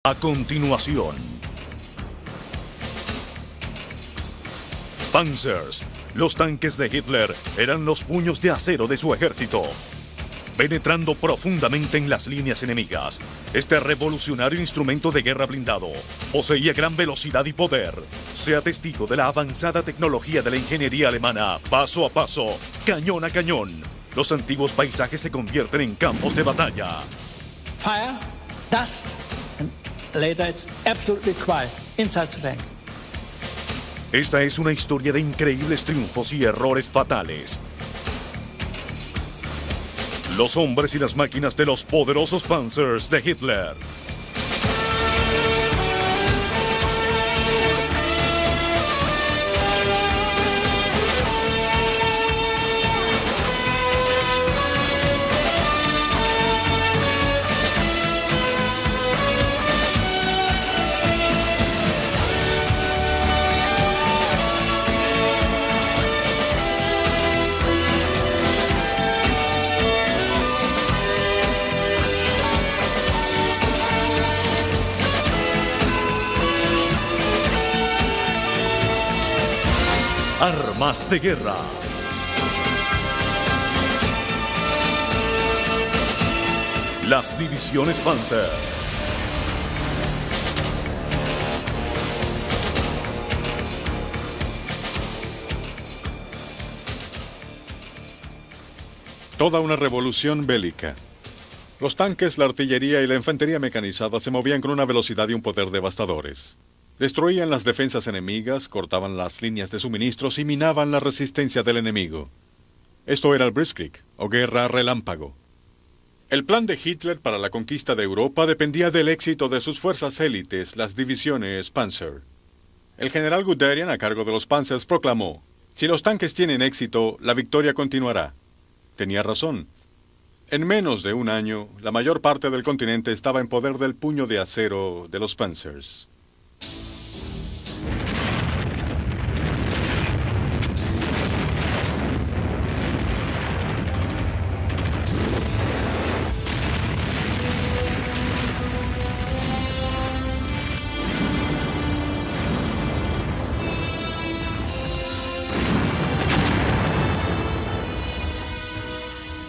A continuación, Panzers, los tanques de Hitler, eran los puños de acero de su ejército. Penetrando profundamente en las líneas enemigas, este revolucionario instrumento de guerra blindado poseía gran velocidad y poder. Sea testigo de la avanzada tecnología de la ingeniería alemana, paso a paso, cañón a cañón. Los antiguos paisajes se convierten en campos de batalla. Fire, dust, and later it's absolutely quiet inside the tank. Esta es una historia de increíbles triunfos y errores fatales. Los hombres y las máquinas de los poderosos Panzers de Hitler. Armas de guerra. Las divisiones Panzer. Toda una revolución bélica. Los tanques, la artillería y la infantería mecanizada se movían con una velocidad y un poder devastadores. Destruían las defensas enemigas, cortaban las líneas de suministros y minaban la resistencia del enemigo. Esto era el Blitzkrieg, o guerra relámpago. El plan de Hitler para la conquista de Europa dependía del éxito de sus fuerzas élites, las divisiones Panzer. El general Guderian, a cargo de los Panzers, proclamó: "Si los tanques tienen éxito, la victoria continuará". Tenía razón. En menos de un año, la mayor parte del continente estaba en poder del puño de acero de los Panzers.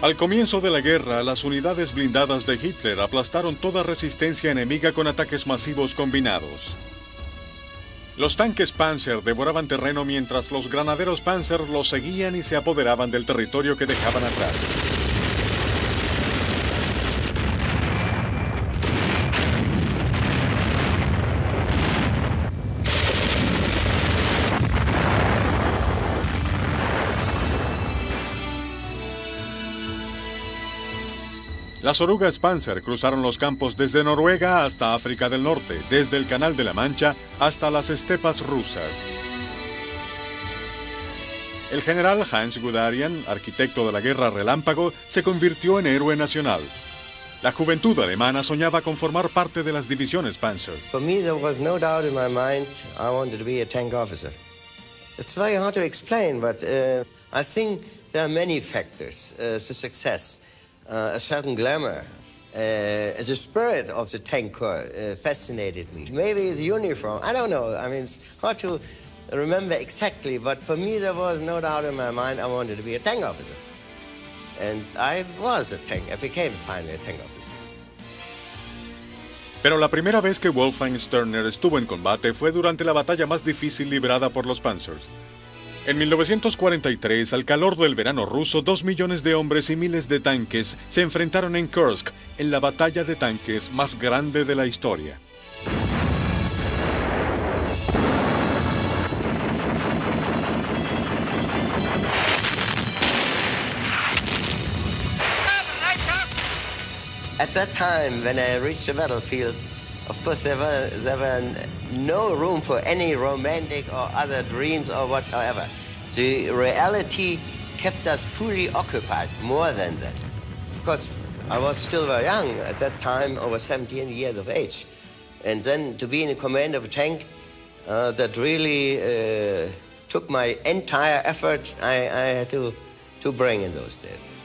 Al comienzo de la guerra, las unidades blindadas de Hitler aplastaron toda resistencia enemiga con ataques masivos combinados. Los tanques Panzer devoraban terreno mientras los granaderos Panzer los seguían y se apoderaban del territorio que dejaban atrás. Las orugas Panzer cruzaron los campos desde Noruega hasta África del Norte, desde el Canal de la Mancha hasta las estepas rusas. El general Hans Guderian, arquitecto de la guerra relámpago, se convirtió en héroe nacional. La juventud alemana soñaba con formar parte de las divisiones Panzer. For me, there was no doubt in my mind I wanted to be a tank officer. It's very hard to explain, but I think there are many factors to success. A certain glamour, the spirit of the tank corps fascinated me. Maybe the uniform, I don't know. I mean, it's hard to remember exactly, but for me there was no doubt in my mind I wanted to be a tank officer. And I was a tank, I became finally a tank officer. Pero la primera vez que Wolfgang Sturner estuvo en combate fue durante la batalla más difícil librada por los Panzers. En 1943, al calor del verano ruso, 2 millones de hombres y miles de tanques se enfrentaron en Kursk, en la batalla de tanques más grande de la historia. At that time, when I reached the battlefield, of course there were no room for any romantic or other dreams or whatsoever. The reality kept us fully occupied, more than that. Of course, I was still very young at that time, over 17 years of age. And then to be in the command of a tank, that really took my entire effort I had to bring in those days.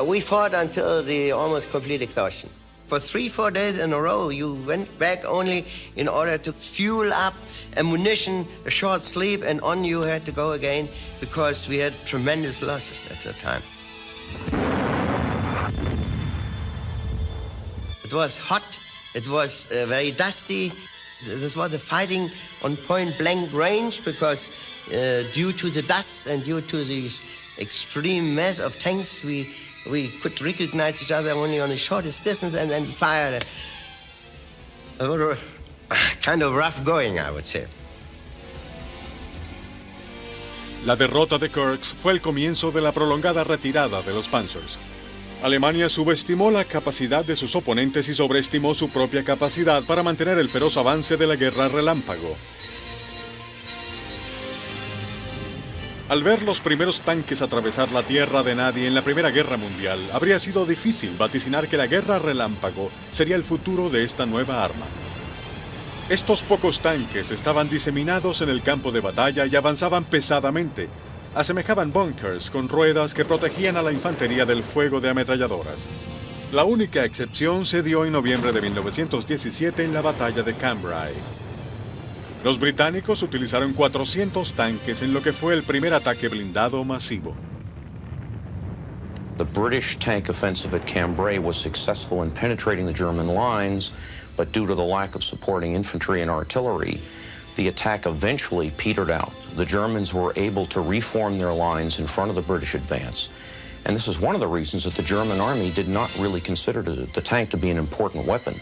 We fought until the almost complete exhaustion. For 3-4 days in a row, you went back only in order to fuel up ammunition, a short sleep, and on you had to go again because we had tremendous losses at the time. It was hot, it was very dusty. This was a fighting on point-blank range because due to the dust and due to the extreme mass of tanks, we could recognize each other only on the shortest distance and then fire. Kind of rough going, I would say. La derrota de Kursk fue el comienzo de la prolongada retirada de los Panzers. Alemania subestimó la capacidad de sus oponentes y sobreestimó su propia capacidad para mantener el feroz avance de la guerra relámpago. Al ver los primeros tanques atravesar la tierra de nadie en la Primera Guerra Mundial, habría sido difícil vaticinar que la guerra relámpago sería el futuro de esta nueva arma. Estos pocos tanques estaban diseminados en el campo de batalla y avanzaban pesadamente. Asemejaban bunkers con ruedas que protegían a la infantería del fuego de ametralladoras. La única excepción se dio en noviembre de 1917 en la batalla de Cambrai. Los británicos utilizaron 400 tanques en lo que fue el primer ataque blindado masivo. The British tank offensive at Cambrai was successful in penetrating the German lines, but due to the lack of supporting infantry and artillery, the attack eventually petered out. The Germans were able to reform their lines in front of the British advance. And this is one of the reasons that the German army did not really consider the tank to be an important weapon.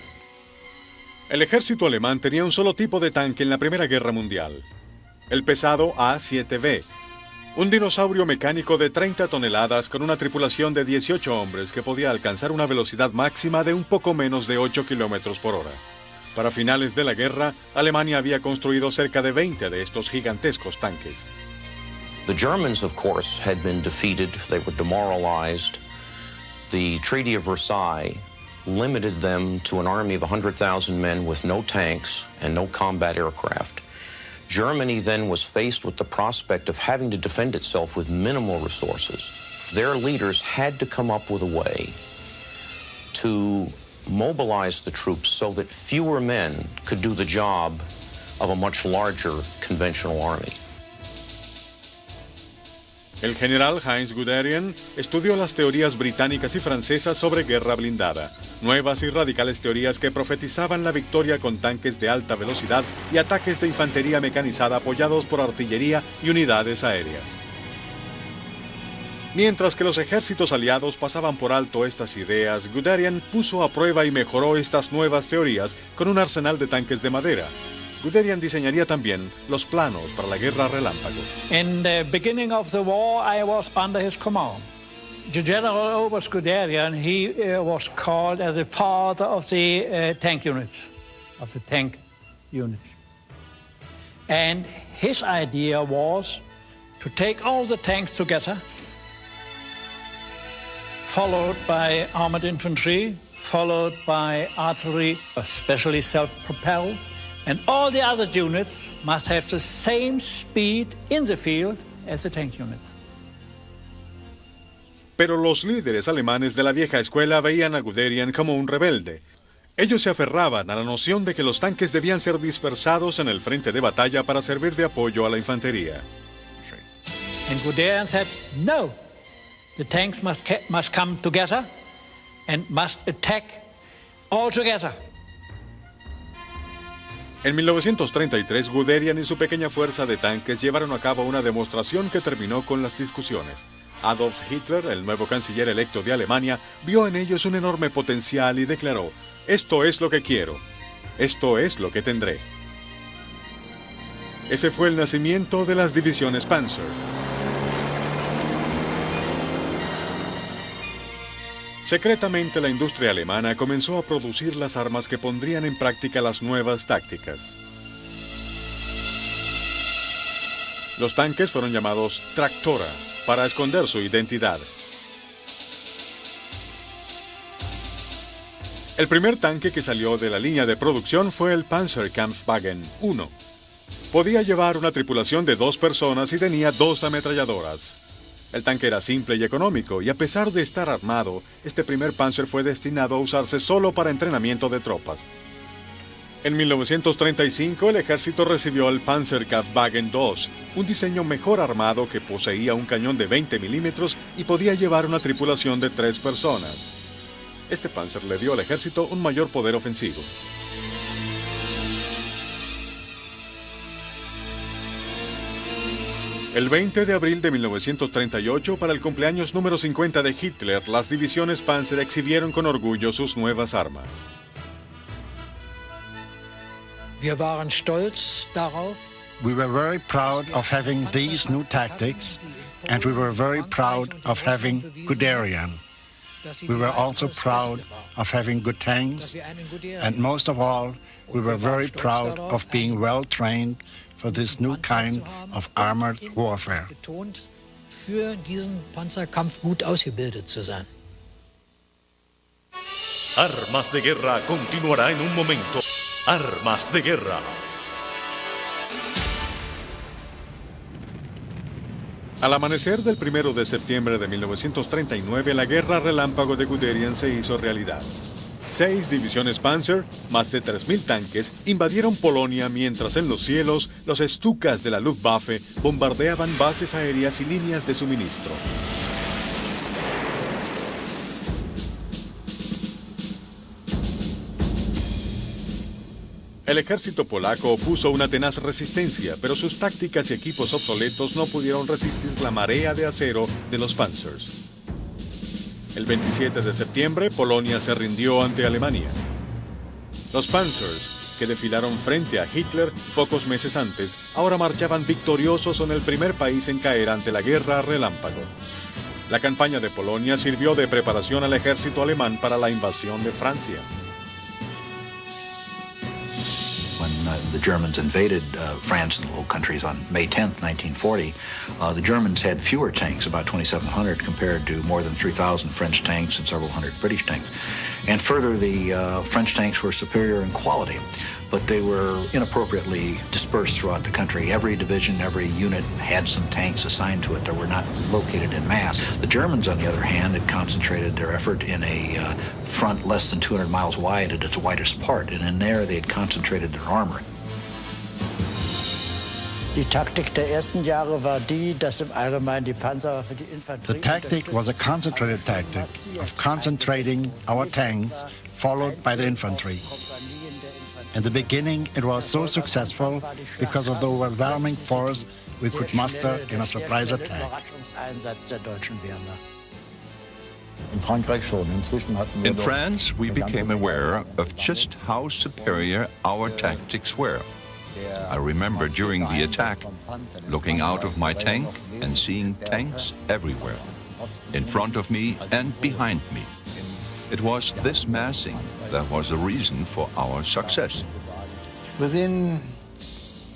El ejército alemán tenía un solo tipo de tanque en la Primera Guerra Mundial, el pesado A-7B, un dinosaurio mecánico de 30 toneladas con una tripulación de 18 hombres que podía alcanzar una velocidad máxima de un poco menos de 8 kilómetros por hora. Para finales de la guerra, Alemania había construido cerca de 20 de estos gigantescos tanques. The Germans, of course, had been defeated. They were demoralized. The Treaty of Versailles limited them to an army of 100,000 men with no tanks and no combat aircraft. Germany then was faced with the prospect of having to defend itself with minimal resources. Their leaders had to come up with a way to mobilize the troops so that fewer men could do the job of a much larger conventional army. El general Heinz Guderian estudió las teorías británicas y francesas sobre guerra blindada, nuevas y radicales teorías que profetizaban la victoria con tanques de alta velocidad y ataques de infantería mecanizada apoyados por artillería y unidades aéreas. Mientras que los ejércitos aliados pasaban por alto estas ideas, Guderian puso a prueba y mejoró estas nuevas teorías con un arsenal de tanques de madera. Guderian diseñaría también los planos para la guerra relámpago. In the beginning of the war, I was under his command. The General Oberst Guderian, he was called as the father of the tank units, And his idea was to take all the tanks together, followed by armored infantry, followed by artillery, especially self-propelled, and all the other units must have the same speed in the field as the tank units. Pero los líderes alemanes de la vieja escuela veían a Guderian como un rebelde. Ellos se aferraban a la noción de que los tanques debían ser dispersados en el frente de batalla para servir de apoyo a la infantería. And Guderian said, no, the tanks must come together and must attack all together. En 1933, Guderian y su pequeña fuerza de tanques llevaron a cabo una demostración que terminó con las discusiones. Adolf Hitler, el nuevo canciller electo de Alemania, vio en ellos un enorme potencial y declaró: «Esto es lo que quiero. Esto es lo que tendré». Ese fue el nacimiento de las divisiones Panzer. Secretamente, la industria alemana comenzó a producir las armas que pondrían en práctica las nuevas tácticas. Los tanques fueron llamados Traktora para esconder su identidad. El primer tanque que salió de la línea de producción fue el Panzerkampfwagen 1. Podía llevar una tripulación de 2 personas y tenía 2 ametralladoras. El tanque era simple y económico, y a pesar de estar armado, este primer Panzer fue destinado a usarse solo para entrenamiento de tropas. En 1935, el ejército recibió el Panzerkraftwagen II, un diseño mejor armado que poseía un cañón de 20 milímetros y podía llevar una tripulación de 3 personas. Este Panzer le dio al ejército un mayor poder ofensivo. El 20 de abril de 1938, para el cumpleaños número 50 de Hitler, las divisiones Panzer exhibieron con orgullo sus nuevas armas. Wir waren stolz darauf. We were very proud of having these new tactics, and we were very proud of having Guderian. We were also proud of having good tanks, and most of all, we were very proud of being well trained for this new kind of armored warfare. Für diesen Panzerkampf gut ausgebildet zu sein. Armas de Guerra continuará en un momento. Armas de Guerra. Al amanecer del 1 de septiembre de 1939, la guerra relámpago de Guderian se hizo realidad. 6 divisiones Panzer, más de 3.000 tanques, invadieron Polonia mientras en los cielos los Stukas de la Luftwaffe bombardeaban bases aéreas y líneas de suministro. El ejército polaco opuso una tenaz resistencia, pero sus tácticas y equipos obsoletos no pudieron resistir la marea de acero de los Panzers. El 27 de septiembre, Polonia se rindió ante Alemania. Los Panzers, que desfilaron frente a Hitler pocos meses antes, ahora marchaban victoriosos en el primer país en caer ante la guerra relámpago. La campaña de Polonia sirvió de preparación al ejército alemán para la invasión de Francia. The Germans invaded France and the Low Countries on May 10th, 1940, the Germans had fewer tanks, about 2,700, compared to more than 3,000 French tanks and several hundred British tanks. And further, the French tanks were superior in quality, but they were inappropriately dispersed throughout the country. Every division, every unit had some tanks assigned to it that were not located in mass. The Germans, on the other hand, had concentrated their effort in a front less than 200 miles wide at its widest part, and in there they had concentrated their armor. The tactic was a concentrated tactic of concentrating our tanks, followed by the infantry. In the beginning, it was so successful because of the overwhelming force we could muster in a surprise attack. In France, we became aware of just how superior our tactics were. I remember during the attack, looking out of my tank and seeing tanks everywhere, in front of me and behind me. It was this massing that was the reason for our success. Within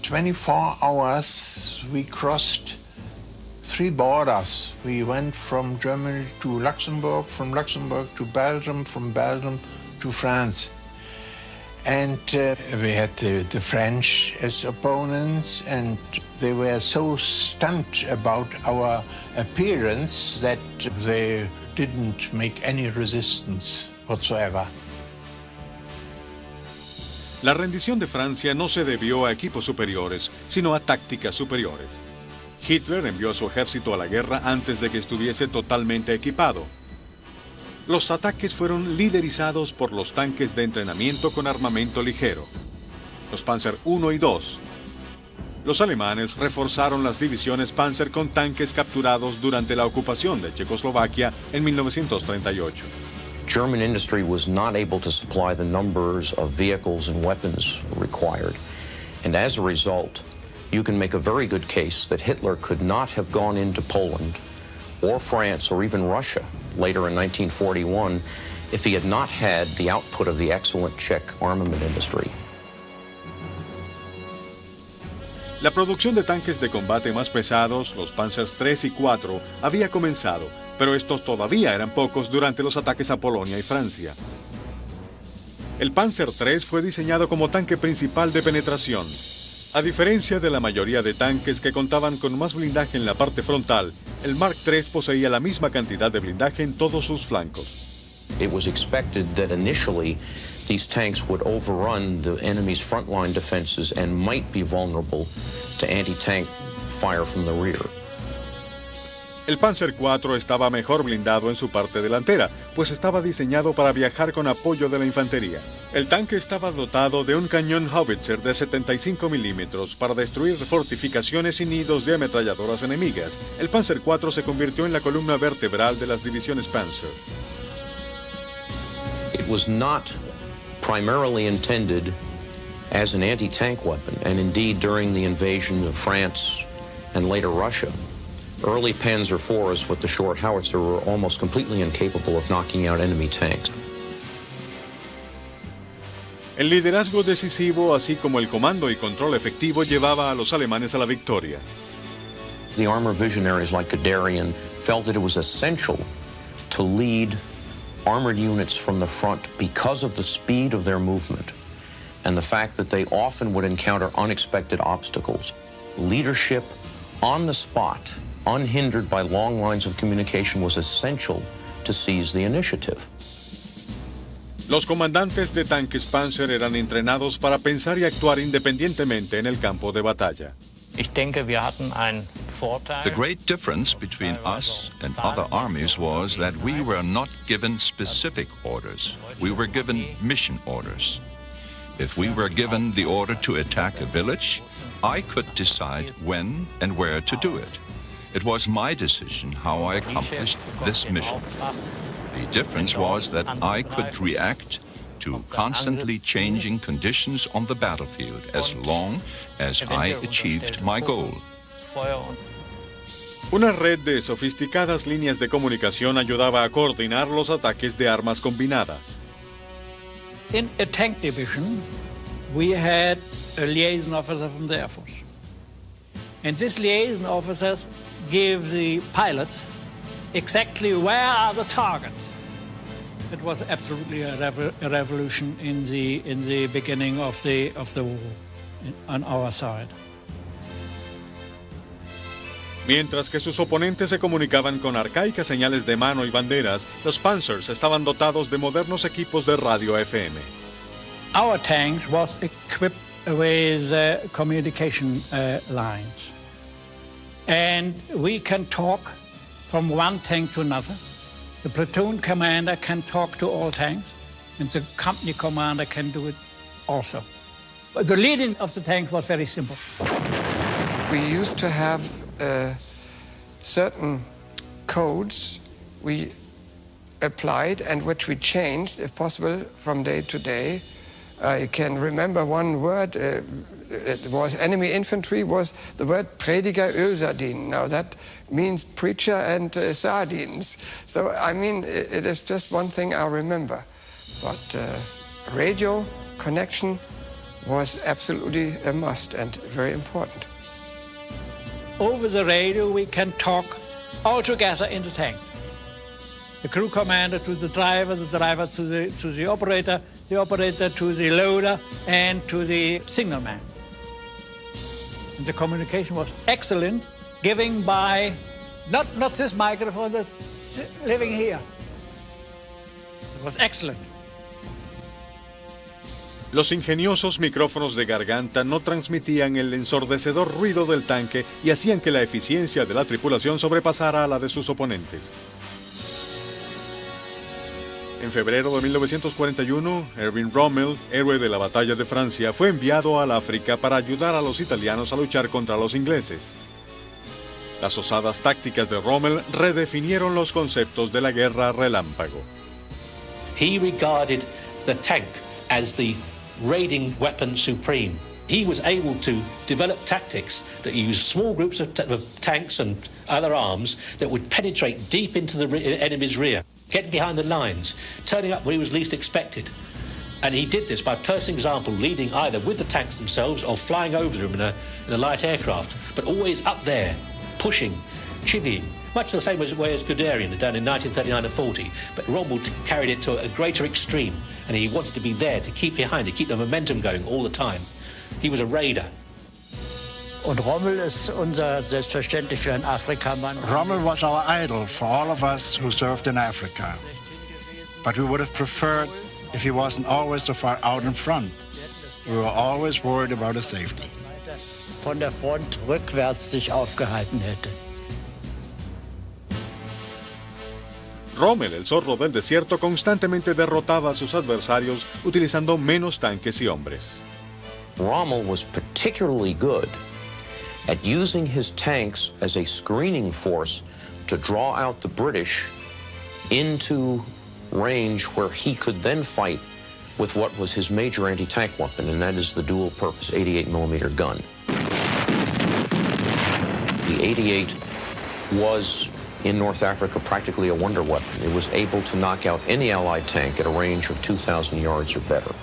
24 hours, we crossed 3 borders. We went from Germany to Luxembourg, from Luxembourg to Belgium, from Belgium to France. And we had the French as opponents, and they were so stunned about our appearance that they didn't make any resistance whatsoever. La rendición de Francia no se debió a equipos superiores, sino a tácticas superiores. Hitler envió a su ejército a la guerra antes de que estuviese totalmente equipado. Los ataques fueron liderizados por los tanques de entrenamiento con armamento ligero, los Panzer I y II. Los alemanes reforzaron las divisiones Panzer con tanques capturados durante la ocupación de Checoslovaquia en 1938. German industry was not able to supply the numbers of vehicles and weapons required. And as a result, you can make a very good case that Hitler could not have gone into Poland or France or even Russia later in 1941 if he had not had the output of the excellent Czech armament industry. La producción de tanques de combate más pesados, los Panzers III y IV, había comenzado, pero estos todavía eran pocos durante los ataques a Polonia y Francia. El Panzer III fue diseñado como tanque principal de penetración. A diferencia de la mayoría de tanques que contaban con más blindaje en la parte frontal, el Mark III poseía la misma cantidad de blindaje en todos sus flancos. It was expected that initially these tanks would overrun the enemy's frontline defenses and might be vulnerable to anti-tank fire from the rear. El Panzer IV estaba mejor blindado en su parte delantera, pues estaba diseñado para viajar con apoyo de la infantería. El tanque estaba dotado de un cañón Howitzer de 75 milímetros para destruir fortificaciones y nidos de ametralladoras enemigas. El Panzer IV se convirtió en la columna vertebral de las divisiones Panzer. It was not primarily intended as an anti-tank weapon, and indeed during the invasion of France and later Russia, early Panzer IVs with the short howitzer were almost completely incapable of knocking out enemy tanks. El liderazgo decisivo, así como el comando y control efectivo, llevaba a los alemanes a la victoria. The armor visionaries like Guderian felt that it was essential to lead armored units from the front because of the speed of their movement and the fact that they often would encounter unexpected obstacles. Leadership on the spot, unhindered by long lines of communication, was essential to seize the initiative. Los comandantes de tanques Panzer eran entrenados para pensar y actuar independientemente en el campo de batalla. The great difference between us and other armies was that we were not given specific orders. We were given mission orders. If we were given the order to attack a village, I could decide when and where to do it. It was my decision how I accomplished this mission. The difference was that I could react to constantly changing conditions on the battlefield as long as I achieved my goal. Una red de sofisticadas líneas de comunicación ayudaba a coordinar los ataques de armas combinadas. In a tank division, we had a liaison officer from the Air Force. And this liaison officer gave the pilots exactly where are the targets. It was absolutely a revolution in the beginning of the war on our side. Mientras que sus oponentes se comunicaban con arcaicas señales de mano y banderas, los Panzers estaban dotados de modernos equipos de radio FM. Our tanks was equipped with communication lines. And we can talk from one tank to another. The platoon commander can talk to all tanks, and the company commander can do it also. But the leading of the tanks was very simple. We used to have certain codes we applied and which we changed, if possible, from day to day. I can remember one word, it was enemy infantry, was the word Prediger Ölsardinen. Now that means preacher and sardines. So, I mean, it is just one thing I remember. But radio connection was absolutely a must and very important. Over the radio, we can talk all together in the tank. The crew commander to the driver to the operator to the loader, and to the signalman. And the communication was excellent, given by not this microphone, that's living here. It was excellent. Los ingeniosos micrófonos de garganta no transmitían el ensordecedor ruido del tanque y hacían que la eficiencia de la tripulación sobrepasara a la de sus oponentes. En febrero de 1941, Erwin Rommel, héroe de la Batalla de Francia, fue enviado al África para ayudar a los italianos a luchar contra los ingleses. Las osadas tácticas de Rommel redefinieron los conceptos de la guerra relámpago. He regarded the tank as the raiding weapon supreme. He was able to develop tactics that used small groups of tanks and other arms that would penetrate deep into the enemy's rear, getting behind the lines, turning up where he was least expected. And he did this by personal example, leading either with the tanks themselves or flying over them in a light aircraft, but always up there, pushing, chivying, much the same way as Guderian had done in 1939 and 40. But Rommel carried it to a greater extreme, and he wanted to be there to keep behind, to keep the momentum going all the time. He was a raider. Und Rommel ist unser selbstverständlich für einen Afrikamann. Rommel was our idol for all of us who served in Africa. But we would have preferred if he wasn't always so far out in front. We were always worried about his safety. Von der Front rückwärts sich aufgehalten hätte. Rommel, el zorro del desierto, constantemente derrotaba a sus adversarios utilizando menos tanques y hombres. Rommel was particularly good at using his tanks as a screening force to draw out the British into range where he could then fight with what was his major anti-tank weapon, and that is the dual-purpose 88mm gun. The 88 was, in North Africa, practically a wonder weapon. It was able to knock out any Allied tank at a range of 2,000 yards or better.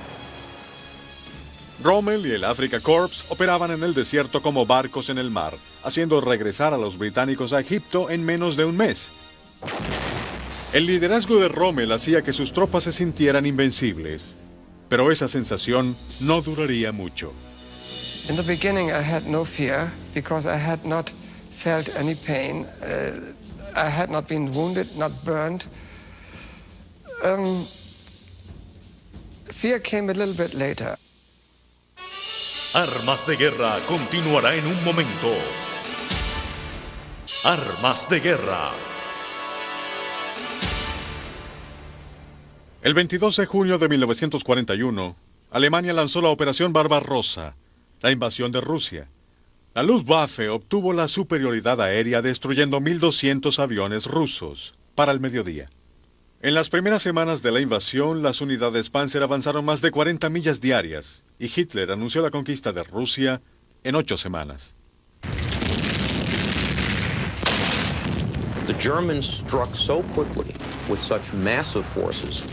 Rommel y el Africa Corps operaban en el desierto como barcos en el mar, haciendo regresar a los británicos a Egipto en menos de un mes. El liderazgo de Rommel hacía que sus tropas se sintieran invencibles, pero esa sensación no duraría mucho. In the beginning, I had no fear because I had not felt any pain. I had not been wounded, not burned. Fear came a little bit later. Armas de Guerra continuará en un momento. Armas de Guerra. El 22 de junio de 1941, Alemania lanzó la Operación Barbarossa, la invasión de Rusia. La Luftwaffe obtuvo la superioridad aérea destruyendo 1.200 aviones rusos para el mediodía. En las primeras semanas de la invasión, las unidades Panzer avanzaron más de 40 millas diarias y Hitler anunció la conquista de Rusia en 8 semanas. The Germans struck so quickly with such massive forces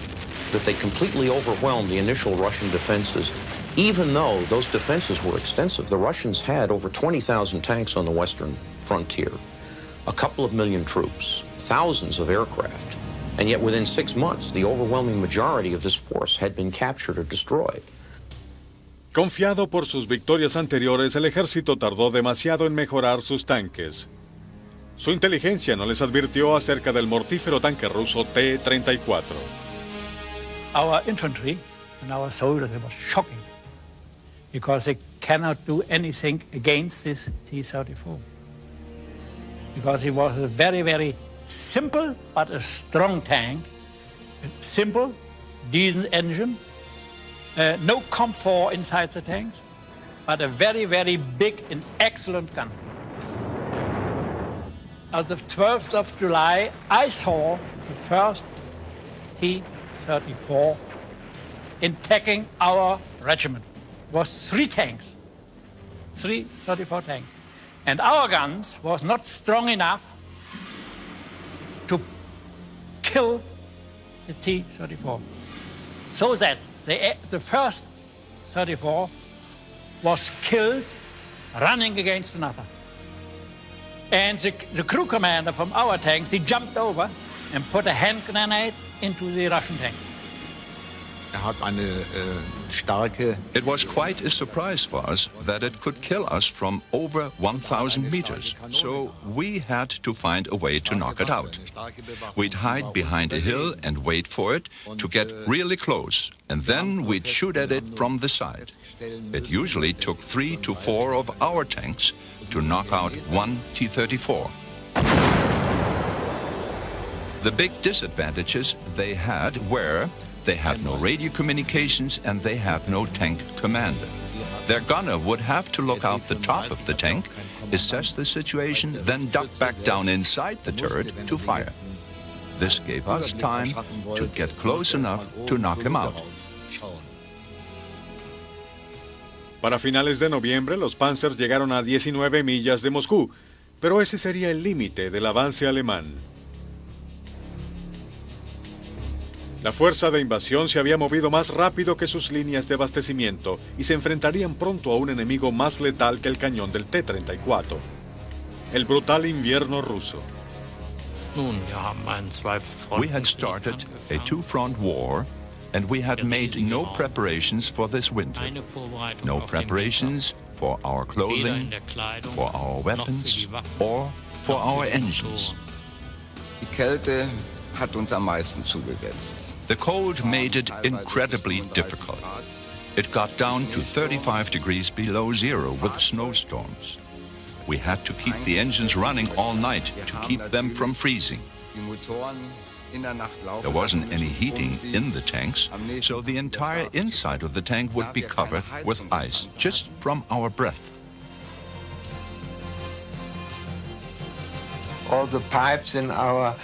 that they completely overwhelmed the initial Russian defenses. Even though those defenses were extensive, the Russians had over 20,000 tanks on the western frontier, a couple of million troops, thousands of aircraft. And yet within 6 months, the overwhelming majority of this force had been captured or destroyed. Confiado por sus victorias anteriores, el ejército tardó demasiado en mejorar sus tanques. Su inteligencia no les advirtió acerca del mortífero tanque ruso T-34. Our infantry and our soldiers, it was shocking because they cannot do anything against this T-34. Because it was a very, very simple but a strong tank. Simple, decent engine, no comfort inside the tanks, but a very, very big and excellent gun. On the 12th of July, I saw the first T-34 attacking our regiment. It was 3 tanks, 3 34 tanks. And our guns was not strong enough to kill the T-34. So that the first 34 was killed running against another. And the crew commander from our tanks, he jumped over and put a hand grenade into the Russian tank. It was quite a surprise for us that it could kill us from over 1,000 meters, so we had to find a way to knock it out. We'd hide behind a hill and wait for it to get really close, and then we'd shoot at it from the side. It usually took 3 to 4 of our tanks to knock out one T-34. The big disadvantages they had were they had no radio communications and they had no tank commander. Their gunner would have to look out the top of the tank, assess the situation, then duck back down inside the turret to fire. This gave us time to get close enough to knock him out. Para finales de noviembre, los Panzers llegaron a 19 millas de Moscú, pero ese sería el límite del avance alemán. La fuerza de invasión se había movido más rápido que sus líneas de abastecimiento y se enfrentarían pronto a un enemigo más letal que el cañón del T-34, el brutal invierno ruso. We had started a two-front war and we had made no preparations for this winter. No preparations for our clothing, for our weapons, or for our engines. Die Kälte hat uns am meisten zugesetzt. The cold made it incredibly difficult. It got down to 35 degrees below zero with snowstorms. We had to keep the engines running all night to keep them from freezing. There wasn't any heating in the tanks, so the entire inside of the tank would be covered with ice, just from our breath. All the pipes in our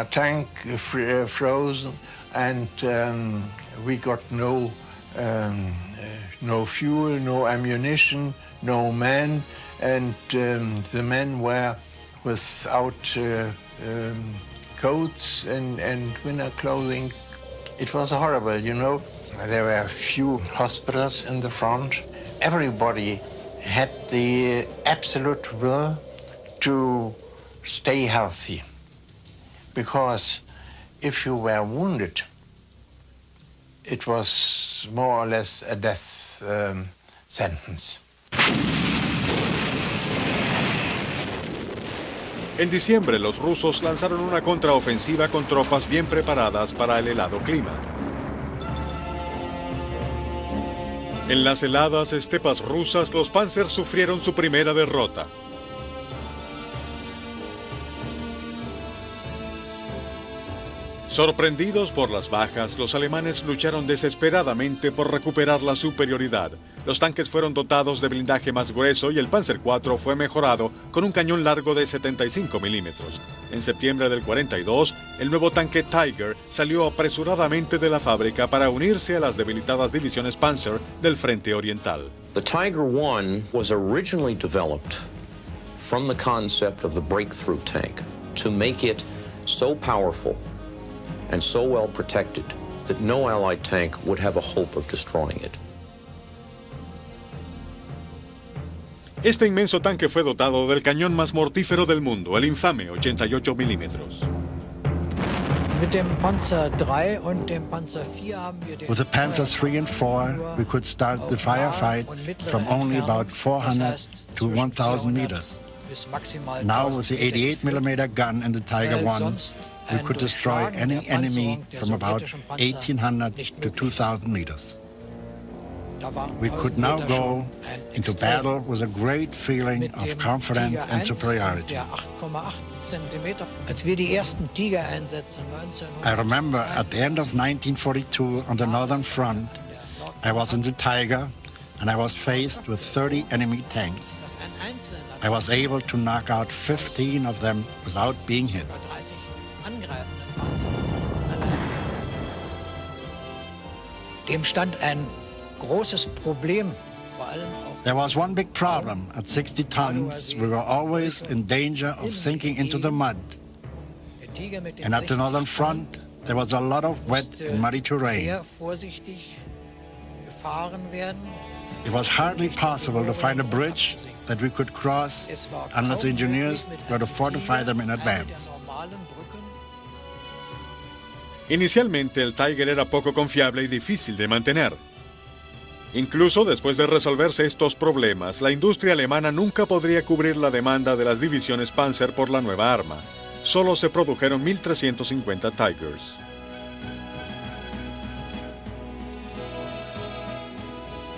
tank frozen, and we got no fuel, no ammunition, no men, and the men were without coats and winter clothing. It was horrible, you know. There were few hospitals in the front. Everybody had the absolute will to stay healthy, because if you were wounded, it was more or less a death sentence. En diciembre, los rusos lanzaron una contraofensiva con tropas bien preparadas para el helado clima. En las heladas estepas rusas, los Panzers sufrieron su primera derrota. Sorprendidos por las bajas, los alemanes lucharon desesperadamente por recuperar la superioridad. Los tanques fueron dotados de blindaje más grueso y el Panzer IV fue mejorado con un cañón largo de 75 milímetros. En septiembre del 42, el nuevo tanque Tiger salió apresuradamente de la fábrica para unirse a las debilitadas divisiones Panzer del Frente Oriental. The Tiger I was originally developed from the concept of the breakthrough tank to make it so powerful and so well protected that no Allied tank would have a hope of destroying it. Este inmenso tanque fue dotado del cañón más mortífero del mundo, el infame 88 milímetros. Mit dem Panzer III und dem Panzer IV haben wir den With the Panzers III and IV, we could start the firefight from only about 400 to 1,000 meters. Now with the 88mm gun and the Tiger I, we could destroy any enemy from about 1,800 to 2,000 meters. We could now go into battle with a great feeling of confidence and superiority. I remember at the end of 1942 on the Northern Front, I was in the Tiger and I was faced with 30 enemy tanks. I was able to knock out 15 of them without being hit. Dem stand ein großes Problem, vor allem auch. There was one big problem. At 60 tons, we were always in danger of sinking into the mud. And at the Northern Front, there was a lot of wet and muddy terrain. It was hardly possible to find a bridge that we could cross unless the engineers were to fortify them in advance. Inicialmente, el Tiger era poco confiable y difícil de mantener. Incluso después de resolverse estos problemas, la industria alemana nunca podría cubrir la demanda de las divisiones Panzer por la nueva arma. Solo se produjeron 1,350 Tigers.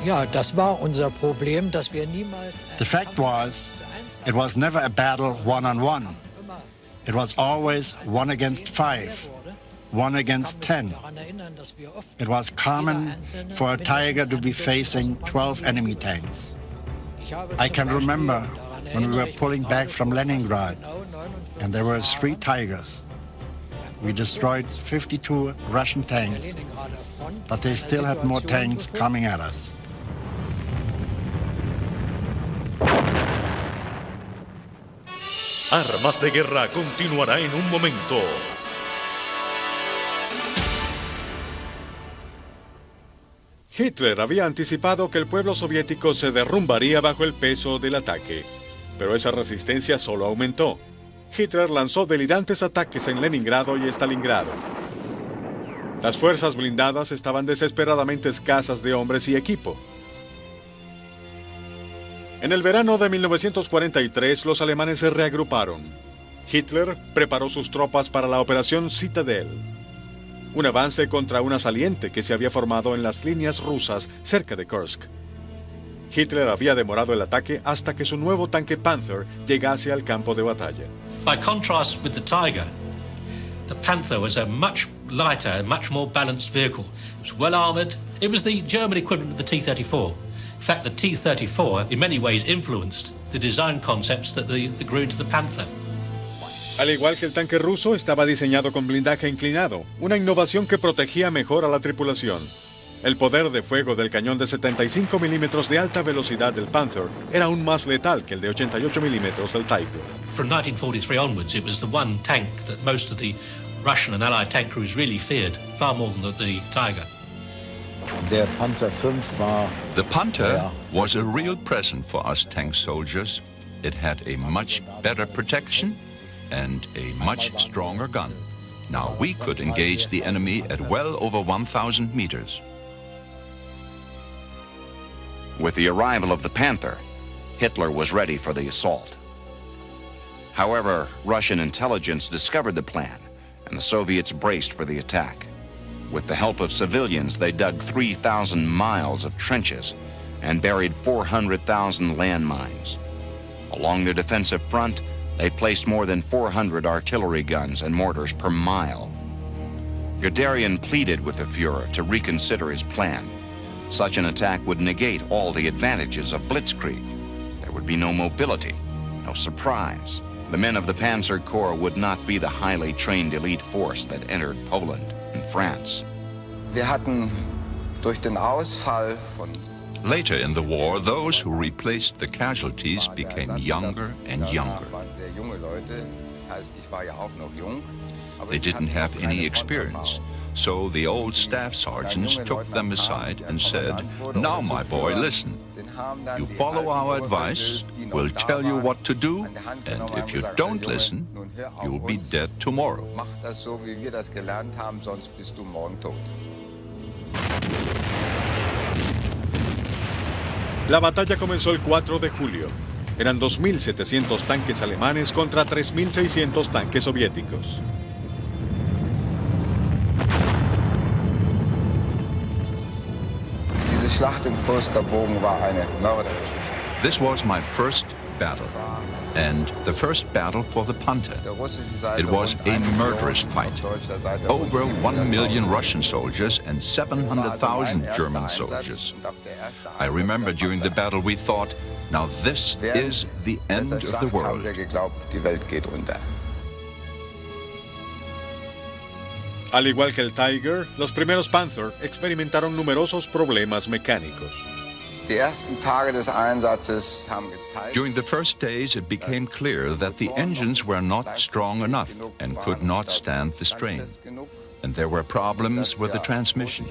Ja, das war unser Problem, dass wir niemals. The fact was, it was never a battle one-on-one. It was always 1 against 5, 1 against 10. It was common for a Tiger to be facing 12 enemy tanks. I can remember when we were pulling back from Leningrad, and there were 3 Tigers. We destroyed 52 Russian tanks, but they still had more tanks coming at us. Armas de Guerra continuará en un momento. Hitler había anticipado que el pueblo soviético se derrumbaría bajo el peso del ataque, pero esa resistencia solo aumentó. Hitler lanzó delirantes ataques en Leningrado y Stalingrado. Las fuerzas blindadas estaban desesperadamente escasas de hombres y equipo. En el verano de 1943, los alemanes se reagruparon. Hitler preparó sus tropas para la Operación Citadel, un avance contra una saliente que se había formado en las líneas rusas cerca de Kursk. Hitler había demorado el ataque hasta que su nuevo tanque Panther llegase al campo de batalla. By contrast with the Tiger, the Panther was a much lighter and much more balanced vehicle. It was well armored. It was the German equivalent of the T-34. In fact, the T-34 in many ways influenced the design concepts that grew into the Panther. Al igual que el tanque ruso, estaba diseñado con blindaje inclinado, una innovación que protegía mejor a la tripulación. El poder de fuego del cañón de 75 milímetros de alta velocidad del Panther era aún más letal que el de 88 milímetros del Tiger. From 1943 onwards, it was the one tank that most of the Russian and Allied tank crews really feared, far more than the Tiger. The Panther was a real present for us tank soldiers. It had a much better protection and a much stronger gun. Now we could engage the enemy at well over 1,000 meters. With the arrival of the Panther, Hitler was ready for the assault. However, Russian intelligence discovered the plan, and the Soviets braced for the attack. With the help of civilians, they dug 3,000 miles of trenches and buried 400,000 landmines. Along their defensive front, they placed more than 400 artillery guns and mortars per mile. Guderian pleaded with the Fuhrer to reconsider his plan. Such an attack would negate all the advantages of blitzkrieg. There would be no mobility, no surprise. The men of the Panzer Corps would not be the highly trained elite force that entered Poland and France. Later in the war, those who replaced the casualties became younger and younger. They didn't have any experience, so the old staff sergeants took them aside and said, "Now, my boy, listen. You follow our advice, we'll tell you what to do, and if you don't listen, you'll be dead tomorrow." La batalla comenzó el 4 de julio. Eran 2.700 tanques alemanes contra 3.600 tanques soviéticos. This was my first battle, and the first battle for the Panther. It was a murderous fight. Over 1 million Russian soldiers and 700,000 German soldiers. I remember during the battle we thought, now this is the end of the world. Al igual que el Tiger, los primeros Panther experimentaron numerosos problemas mecánicos. During the first days, it became clear that the engines were not strong enough and could not stand the strain. And there were problems with the transmission.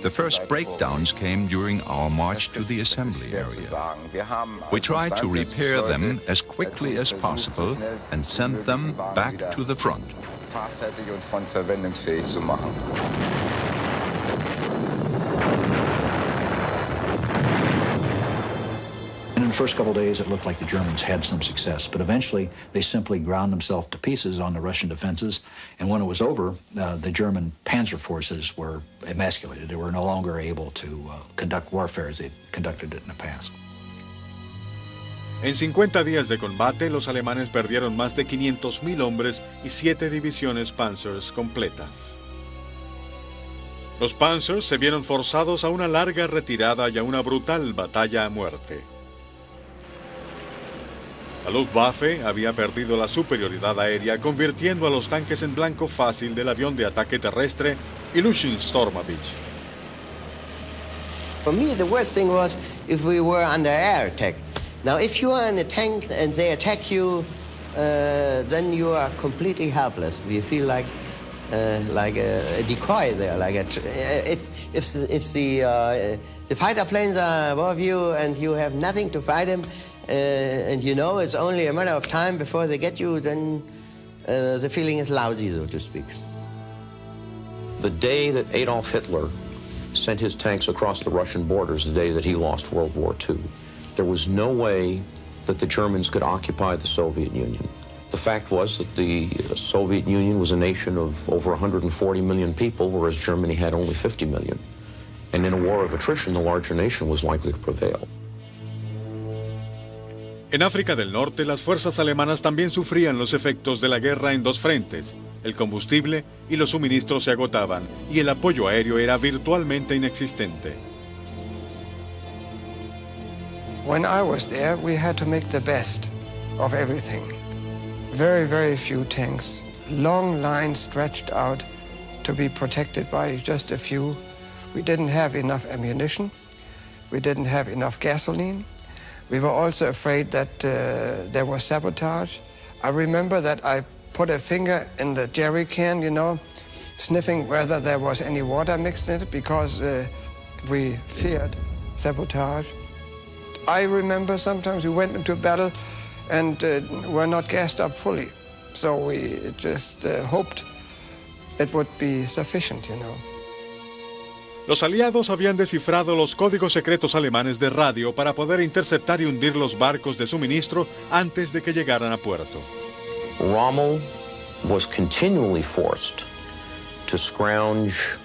The first breakdowns came during our march to the assembly area. We tried to repair them as quickly as possible and send them back to the front. In the first couple of days, it looked like the Germans had some success, but eventually they simply ground themselves to pieces on the Russian defenses, and when it was over, the German panzer forces were emasculated. They were no longer able to conduct warfare as they conducted it in the past. En 50 días de combate, los alemanes perdieron más de 500.000 hombres y 7 divisiones Panzers completas. Los Panzers se vieron forzados a una larga retirada y a una brutal batalla a muerte. La Luftwaffe había perdido la superioridad aérea, convirtiendo a los tanques en blanco fácil del avión de ataque terrestre Ilyushin Stormovich. For me, the worst thing was if we were under air attack. Now, if you are in a tank and they attack you, then you are completely helpless. You feel like a decoy there. Like if the fighter planes are above you and you have nothing to fight them, and you know it's only a matter of time before they get you, then the feeling is lousy, so to speak. The day that Adolf Hitler sent his tanks across the Russian borders, the day that he lost World War II, there was no way that the Germans could occupy the Soviet Union. The fact was that the Soviet Union was a nation of over 140 million people, whereas Germany had only 50 million. And in a war of attrition, the larger nation was likely to prevail. En África del Norte, las fuerzas alemanas también sufrían los efectos de la guerra en dos frentes. El combustible y los suministros se agotaban, y el apoyo aéreo era virtualmente inexistente. When I was there, we had to make the best of everything. Very, very few tanks. Long lines stretched out to be protected by just a few. We didn't have enough ammunition. We didn't have enough gasoline. We were also afraid that there was sabotage. I remember that I put a finger in the jerry can, you know, sniffing whether there was any water mixed in it because we feared sabotage. I remember sometimes we went into battle and were not gassed up fully. So we just hoped it would be sufficient, you know. Los aliados habían descifrado los códigos secretos alemanes de radio para poder interceptar y hundir los barcos de suministro antes de que llegaran a puerto. Rommel was continually forced to scrounge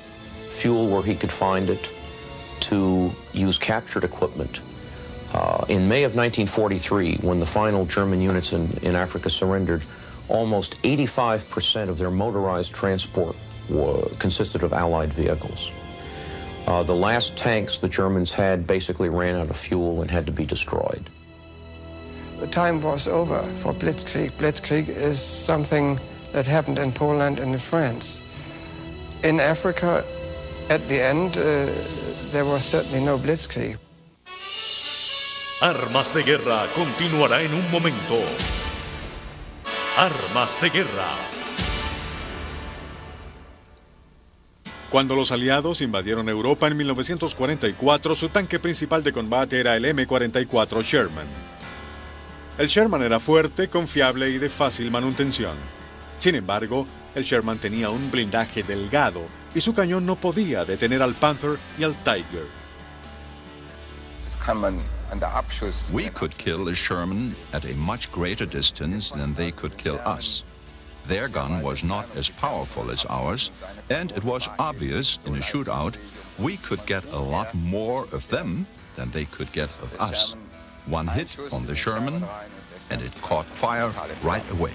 fuel where he could find it, to use captured equipment. In May of 1943, when the final German units in Africa surrendered, almost 85% of their motorized transport consisted of Allied vehicles. The last tanks the Germans had basically ran out of fuel and had to be destroyed. The time was over for Blitzkrieg. Blitzkrieg is something that happened in Poland and in France. In Africa, at the end, there was certainly no Blitzkrieg. Armas de Guerra continuará en un momento. Armas de Guerra. Cuando los aliados invadieron Europa en 1944, su tanque principal de combate era el M-44 Sherman. El Sherman era fuerte, confiable y de fácil manutención. Sin embargo, el Sherman tenía un blindaje delgado y su cañón no podía detener al Panther y al Tiger. We could kill a Sherman at a much greater distance than they could kill us. Their gun was not as powerful as ours, and it was obvious in a shootout we could get a lot more of them than they could get of us. One hit on the Sherman, and it caught fire right away.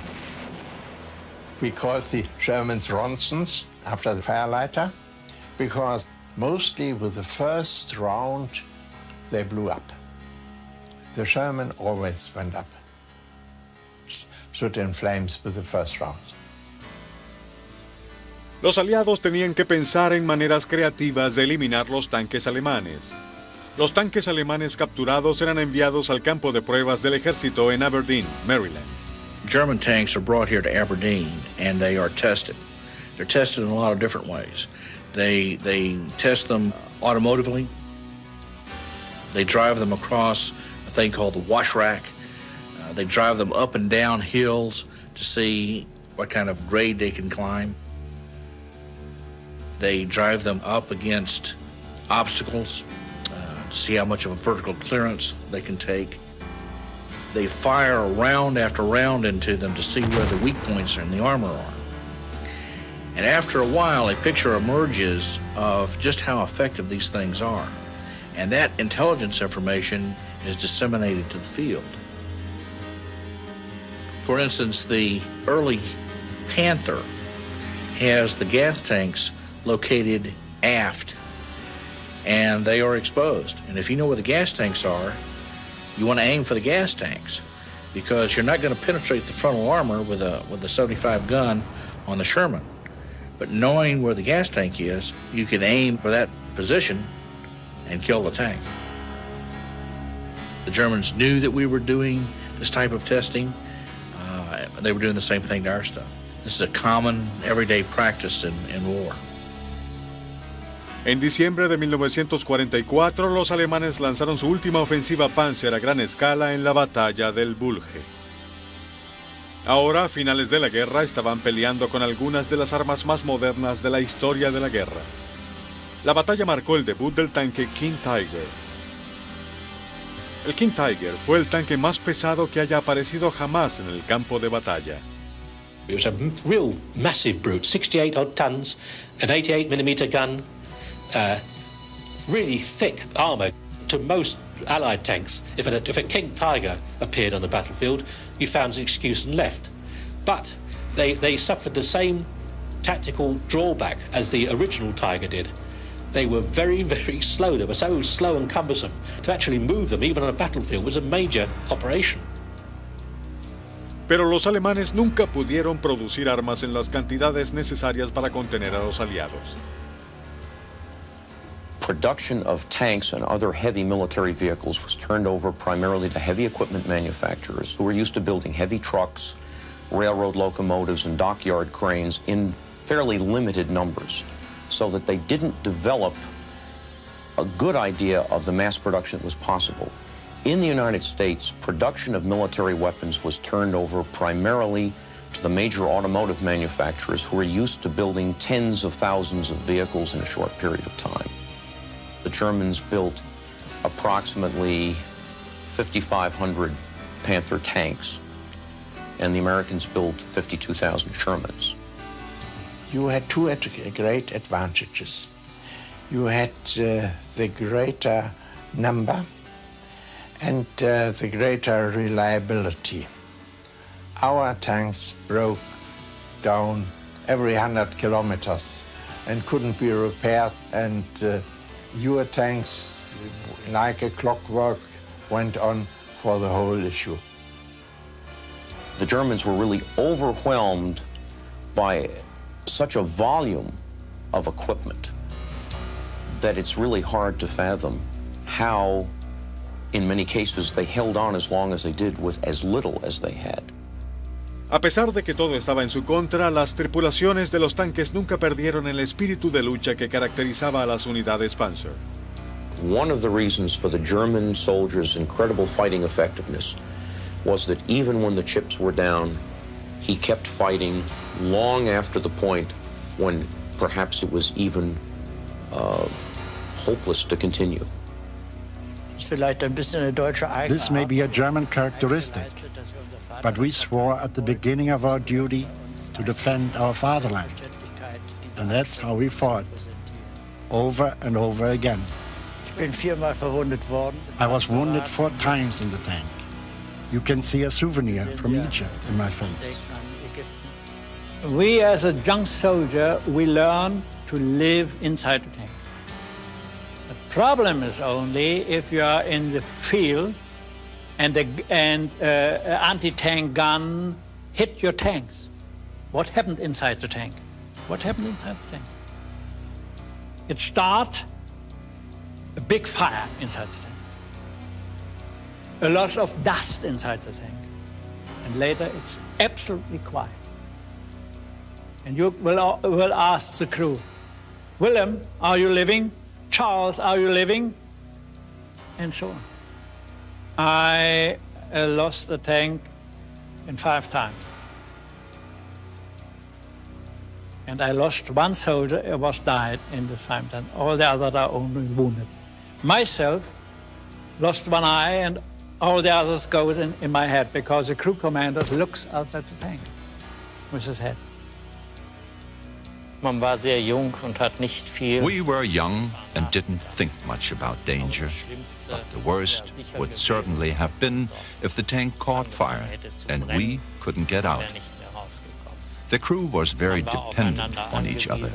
We called the Shermans Ronsons after the Firelighter, because mostly with the first round they blew up. The Sherman always went up. Stood in flames with the first round. Los aliados tenían que pensar en maneras creativas de eliminar los tanques alemanes. Los tanques alemanes capturados eran enviados al campo de pruebas del ejército en Aberdeen, Maryland. German tanks are brought here to Aberdeen and they are tested. They're tested in a lot of different ways. They test them automotively. They drive them across a thing called the wash rack. They drive them up and down hills to see what kind of grade they can climb. They drive them up against obstacles to see how much of a vertical clearance they can take. They fire round after round into them to see where the weak points in the armor are. And after a while, a picture emerges of just how effective these things are. And that intelligence information is disseminated to the field. For instance, the early Panther has the gas tanks located aft, and they are exposed. And if you know where the gas tanks are, you want to aim for the gas tanks, because you're not going to penetrate the frontal armor with a 75 gun on the Sherman. But knowing where the gas tank is, you can aim for that position and kill the tank. The Germans knew that we were doing this type of testing. They were doing the same thing to our stuff. This is a common, everyday practice in war. En diciembre de 1944, los alemanes lanzaron su última ofensiva Panzer a gran escala en la batalla del Bulge. Ahora, a finales de la guerra, estaban peleando con algunas de las armas más modernas de la historia de la guerra. La batalla marcó el debut del tanque King Tiger. El King Tiger fue el tanque más pesado que haya aparecido jamás en el campo de batalla. It was a real massive brute, 68 odd tons, an 88mm gun, really thick armour. To most Allied tanks, if a King Tiger appeared on the battlefield, you found an excuse and left. But they suffered the same tactical drawback as the original Tiger did. They were very, very slow. They were so slow and cumbersome. To actually move them, even on a battlefield, was a major operation. Pero los alemanes nunca pudieron producir armas en las cantidades necesarias para contener a los aliados. Production of tanks and other heavy military vehicles was turned over primarily to heavy equipment manufacturers who were used to building heavy trucks, railroad locomotives, and dockyard cranes in fairly limited numbers, so that they didn't develop a good idea of the mass production that was possible. In the United States, production of military weapons was turned over primarily to the major automotive manufacturers who were used to building tens of thousands of vehicles in a short period of time. The Germans built approximately 5,500 Panther tanks, and the Americans built 52,000 Shermans. You had two great advantages. You had the greater number and the greater reliability. Our tanks broke down every 100 kilometers and couldn't be repaired, and your tanks, like a clockwork, went on for the whole issue. The Germans were really overwhelmed by such a volume of equipment that it's really hard to fathom how, in many cases, they held on as long as they did with as little as they had. A pesar de que todo estaba en su contra, las tripulaciones de los tanques nunca perdieron el espíritu de lucha que caracterizaba a las unidades Panzer. One of the reasons for the German soldiers' incredible fighting effectiveness was that even when the chips were down, he kept fighting long after the point when perhaps it was even hopeless to continue. This may be a German characteristic, but we swore at the beginning of our duty to defend our fatherland. And that's how we fought, over and over again. I was wounded 4 times in the tank. You can see a souvenir from Egypt in my face. We, as a young soldier, we learn to live inside the tank. The problem is only if you are in the field and an anti-tank gun hit your tanks. What happened inside the tank? What happened inside the tank? It started a big fire inside the tank. A lot of dust inside the tank. And later it's absolutely quiet. And you will ask the crew, Willem, are you living? Charles, are you living? And so on. I lost the tank in 5 times. And I lost 1 soldier, who was died in the 5 times. All the others are only wounded. Myself lost 1 eye, and all the others goes in my head, because the crew commander looks out at the tank with his head. We were young and didn't think much about danger, but the worst would certainly have been if the tank caught fire and we couldn't get out. The crew was very dependent on each other.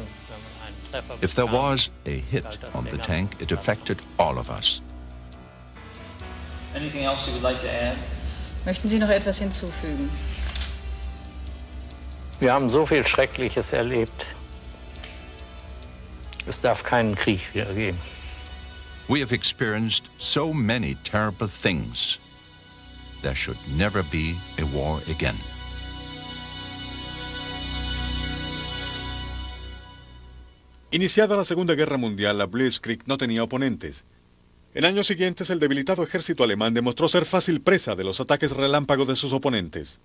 If there was a hit on the tank, it affected all of us. Anything else you would like to add? Möchten Sie noch etwas hinzufügen? Wir haben so viel Schreckliches erlebt. Es darf keinen Krieg wieder geben. We have experienced so many terrible things. There should never be a war again. Iniciada la Segunda Guerra Mundial, la Blitzkrieg no tenía oponentes. En años siguientes, el debilitado ejército alemán demostró ser fácil presa de los ataques relámpago de sus oponentes.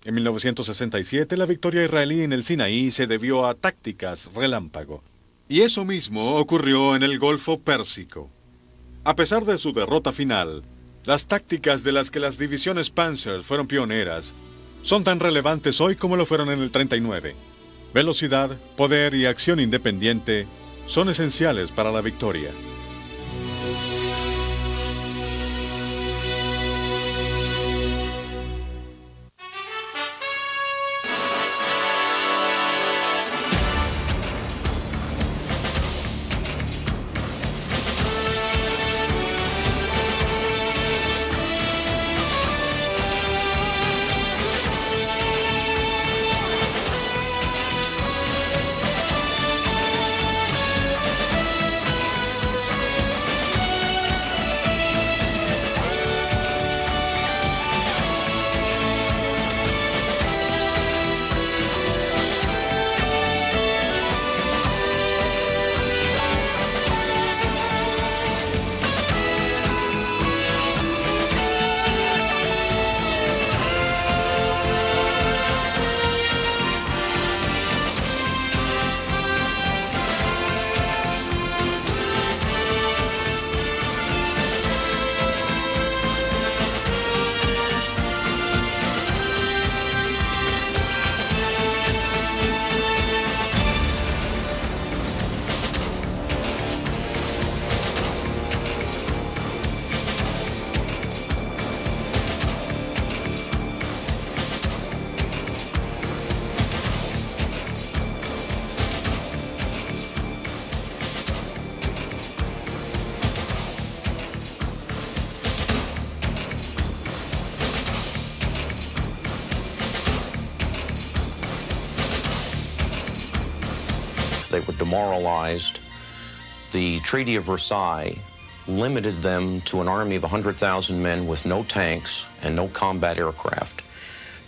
En 1967, la victoria israelí en el Sinaí se debió a tácticas relámpago. Y eso mismo ocurrió en el Golfo Pérsico. A pesar de su derrota final, las tácticas de las que las divisiones Panzer fueron pioneras son tan relevantes hoy como lo fueron en el 39. Velocidad, poder y acción independiente son esenciales para la victoria. They were demoralized. The Treaty of Versailles limited them to an army of 100,000 men with no tanks and no combat aircraft.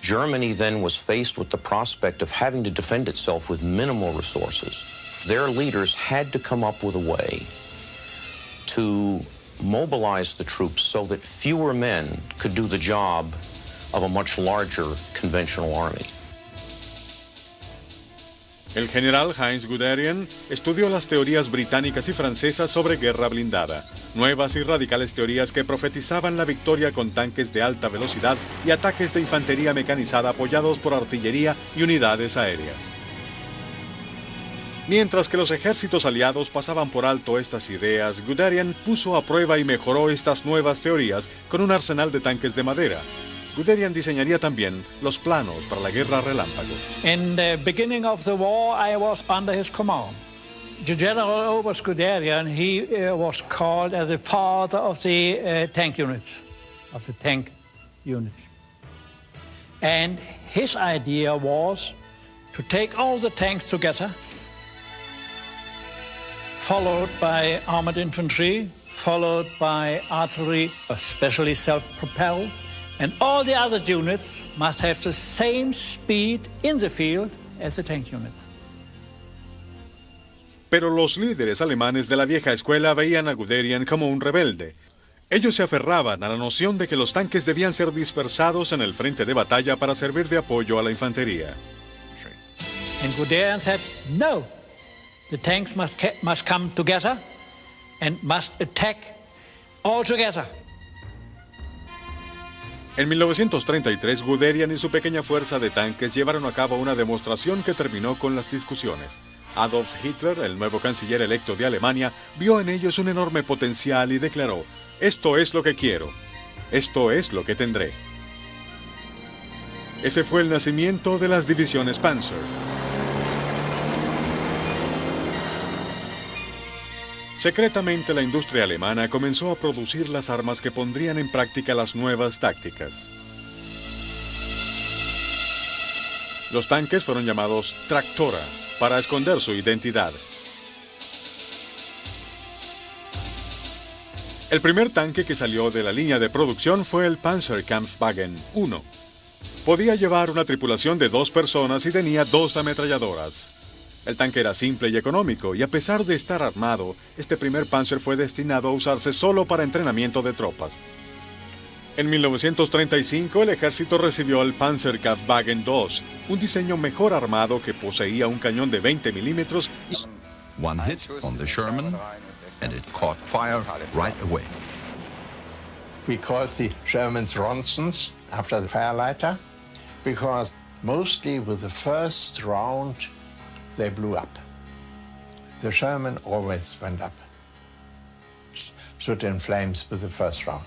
Germany then was faced with the prospect of having to defend itself with minimal resources. Their leaders had to come up with a way to mobilize the troops so that fewer men could do the job of a much larger conventional army. El general Heinz Guderian estudió las teorías británicas y francesas sobre guerra blindada, nuevas y radicales teorías que profetizaban la victoria con tanques de alta velocidad y ataques de infantería mecanizada apoyados por artillería y unidades aéreas. Mientras que los ejércitos aliados pasaban por alto estas ideas, Guderian puso a prueba y mejoró estas nuevas teorías con un arsenal de tanques de madera. Guderian diseñaría también los planos para la guerra relámpago. In the beginning of the war, I was under his command. The General Oberst Guderian, he was called as the father of the tank units, And his idea was to take all the tanks together, followed by armored infantry, followed by artillery, especially self-propelled, and all the other units must have the same speed in the field as the tank units. Pero los líderes alemanes de la vieja escuela veían a Guderian como un rebelde. Ellos se aferraban a la noción de que los tanques debían ser dispersados en el frente de batalla para servir de apoyo a la infantería. And Guderian said, no, the tanks must come together and must attack all together. En 1933, Guderian y su pequeña fuerza de tanques llevaron a cabo una demostración que terminó con las discusiones. Adolf Hitler, el nuevo canciller electo de Alemania, vio en ellos un enorme potencial y declaró: «Esto es lo que quiero. Esto es lo que tendré». Ese fue el nacimiento de las divisiones Panzer. Secretamente, la industria alemana comenzó a producir las armas que pondrían en práctica las nuevas tácticas. Los tanques fueron llamados Traktora para esconder su identidad. El primer tanque que salió de la línea de producción fue el Panzerkampfwagen 1. Podía llevar una tripulación de 2 personas y tenía 2 ametralladoras. El tanque era simple y económico, y a pesar de estar armado, este primer Panzer fue destinado a usarse solo para entrenamiento de tropas. En 1935, el ejército recibió el Panzerkraftwagen II, un diseño mejor armado que poseía un cañón de 20 milímetros. One hit on the Sherman, and it caught fire right away. We called the Shermans Ronsons after the Firelighter because mostly with the first round they blew up. The Sherman always went up, stood in flames with the first round.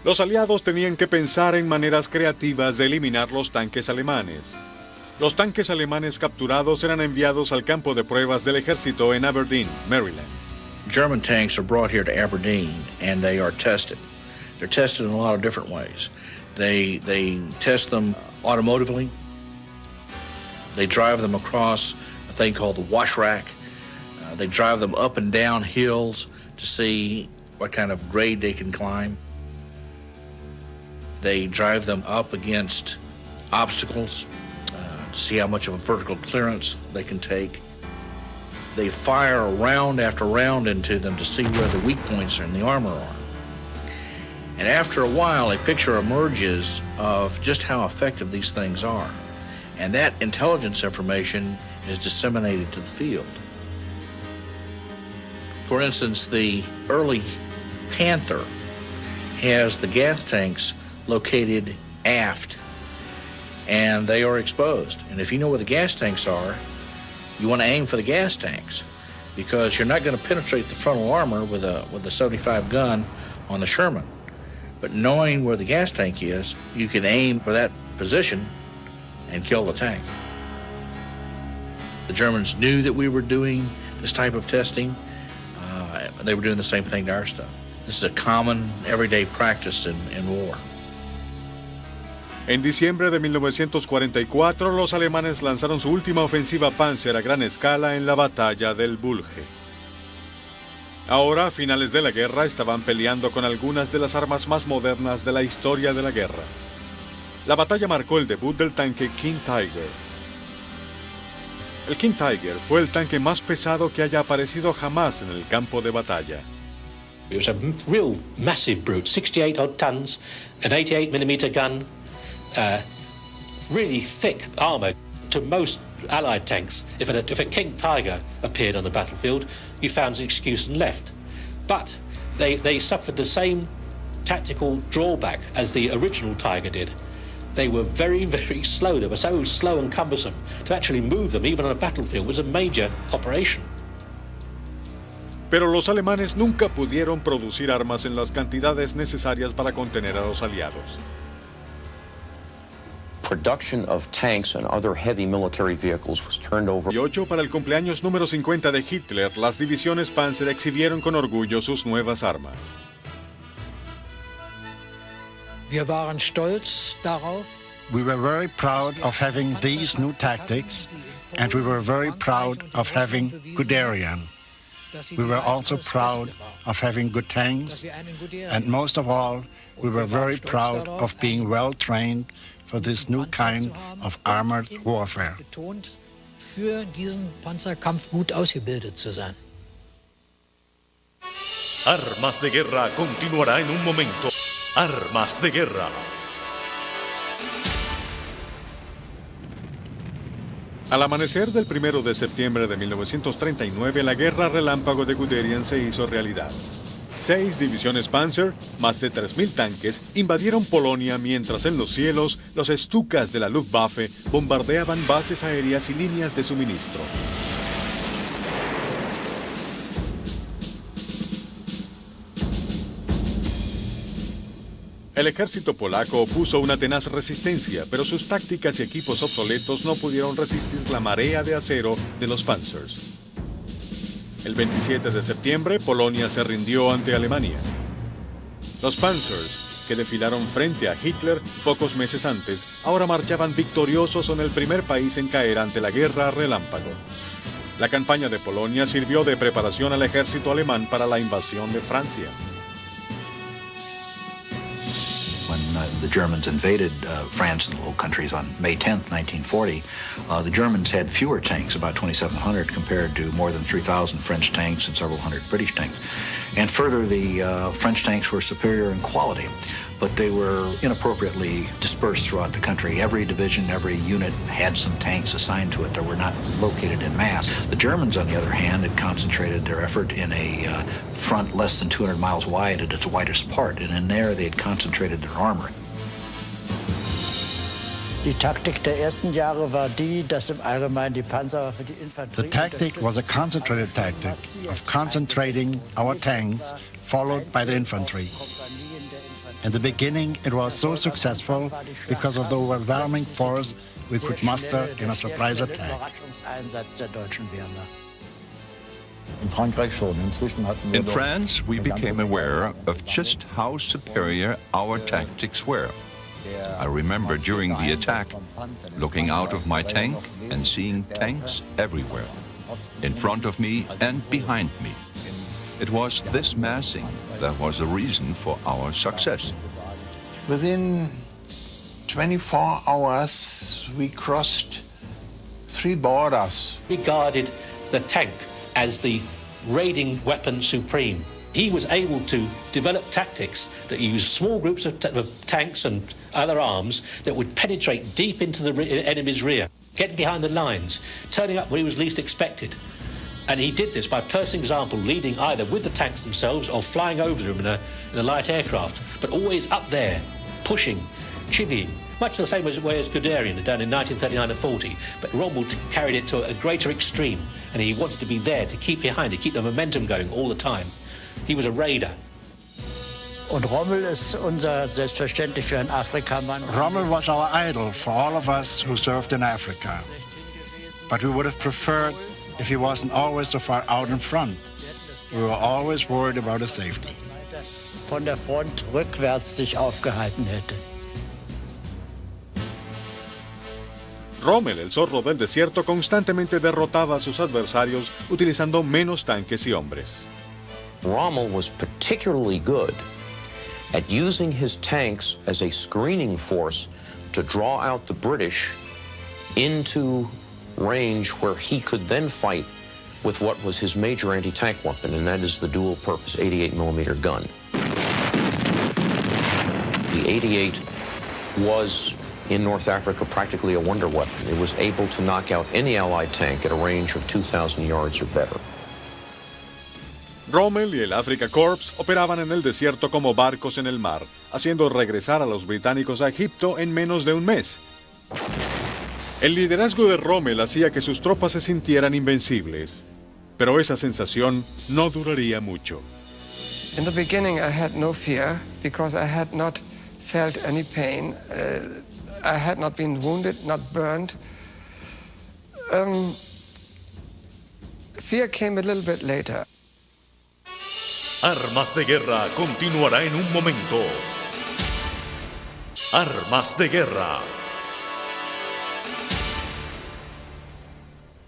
Los aliados tenían que pensar en maneras creativas de eliminar los tanques alemanes. Los tanques alemanes capturados eran enviados al campo de pruebas del ejército en Aberdeen, Maryland. German tanks are brought here to Aberdeen and they are tested. They're tested in a lot of different ways. They test them automotively. They drive them across a thing called the wash rack. They drive them up and down hills to see what kind of grade they can climb. They drive them up against obstacles to see how much of a vertical clearance they can take. They fire round after round into them to see where the weak points in the armor are. And after a while, a picture emerges of just how effective these things are. And that intelligence information is disseminated to the field. For instance, the early Panther has the gas tanks located aft, and they are exposed. And if you know where the gas tanks are, you want to aim for the gas tanks because you're not going to penetrate the frontal armor with a 75 gun on the Sherman. But knowing where the gas tank is, you can aim for that position and kill the tank. The Germans knew that we were doing this type of testing. They were doing the same thing to our stuff. This is a common, everyday practice in war. En diciembre de 1944, los alemanes lanzaron su última ofensiva Panzer a gran escala en la batalla del Bulge. Ahora, a finales de la guerra, estaban peleando con algunas de las armas más modernas de la historia de la guerra. La batalla marcó el debut del tanque King Tiger. El King Tiger fue el tanque más pesado que haya aparecido jamás en el campo de batalla. It was a real massive brute, 68 odd tons, an 88mm gun, really thick armor. To most Allied tanks, if a King Tiger appeared on the battlefield, you found an excuse and left. But they suffered the same tactical drawback as the original Tiger did. They were very, very slow. They were so slow and cumbersome. To actually move them, even on a battlefield, was a major operation. Pero los alemanes nunca pudieron producir armas en las cantidades necesarias para contener a los aliados. Production of tanks and other heavy military vehicles was turned over. Para el cumpleaños número 50 de Hitler, las divisiones Panzer exhibieron con orgullo sus nuevas armas. Wir waren stolz darauf. We were very proud of having these new tactics, and we were very proud of having Guderian. We were also proud of having good tanks, and most of all, we were very proud of being well trained for this new kind of armored warfare. Für diesen Panzerkampf gut ausgebildet zu sein. Armas de Guerra continuará en un momento. Armas de Guerra. Al amanecer del 1 de septiembre de 1939, la guerra relámpago de Guderian se hizo realidad. 6 divisiones Panzer, más de 3.000 tanques, invadieron Polonia mientras en los cielos los Stukas de la Luftwaffe bombardeaban bases aéreas y líneas de suministro. El ejército polaco opuso una tenaz resistencia, pero sus tácticas y equipos obsoletos no pudieron resistir la marea de acero de los Panzers. El 27 de septiembre, Polonia se rindió ante Alemania. Los Panzers, que desfilaron frente a Hitler pocos meses antes, ahora marchaban victoriosos en el primer país en caer ante la guerra relámpago. La campaña de Polonia sirvió de preparación al ejército alemán para la invasión de Francia. the Germans invaded France and the Low Countries on May 10th, 1940, the Germans had fewer tanks, about 2,700, compared to more than 3,000 French tanks and several hundred British tanks. And further, the French tanks were superior in quality, but they were inappropriately dispersed throughout the country. Every division, every unit had some tanks assigned to it that were not located in mass. The Germans, on the other hand, had concentrated their effort in a front less than 200 miles wide at its widest part, and in there they had concentrated their armor. The tactic was a concentrated tactic of concentrating our tanks, followed by the infantry. In the beginning, it was so successful because of the overwhelming force we could muster in a surprise attack. In France, we became aware of just how superior our tactics were. I remember during the attack, looking out of my tank and seeing tanks everywhere, in front of me and behind me. It was this massing that was the reason for our success. Within 24 hours, we crossed 3 borders. Regarded the tank as the raiding weapon supreme. He was able to develop tactics that used small groups of tanks and other arms that would penetrate deep into the enemy's rear, getting behind the lines, turning up where he was least expected. And he did this by personal example, leading either with the tanks themselves or flying over them in a light aircraft, but always up there, pushing, chivying, much the same way as Guderian had done in 1939 and 40. But Rommel carried it to a greater extreme, and he wanted to be there to keep behind it, keep the momentum going all the time. He was a raider. Rommel was our idol for all of us who served in Africa. But we would have preferred if he wasn't always so far out in front. We were always worried about his safety. Von der Front rückwärts sich aufgehalten hätte. Rommel, el zorro del desierto, constantemente derrotaba a sus adversarios utilizando menos tanques y hombres. Rommel was particularly good at using his tanks as a screening force to draw out the British into range where he could then fight with what was his major anti-tank weapon, and that is the dual-purpose 88mm gun. The 88 was, in North Africa, practically a wonder weapon. It was able to knock out any Allied tank at a range of 2,000 yards or better. Rommel y el Africa Corps operaban en el desierto como barcos en el mar, haciendo regresar a los británicos a Egipto en menos de un mes. El liderazgo de Rommel hacía que sus tropas se sintieran invencibles, pero esa sensación no duraría mucho. In the beginning, I had no fear because I had not felt any pain. I had not been wounded, not burned. Fear came a little bit later. Armas de Guerra continuará en un momento. Armas de Guerra.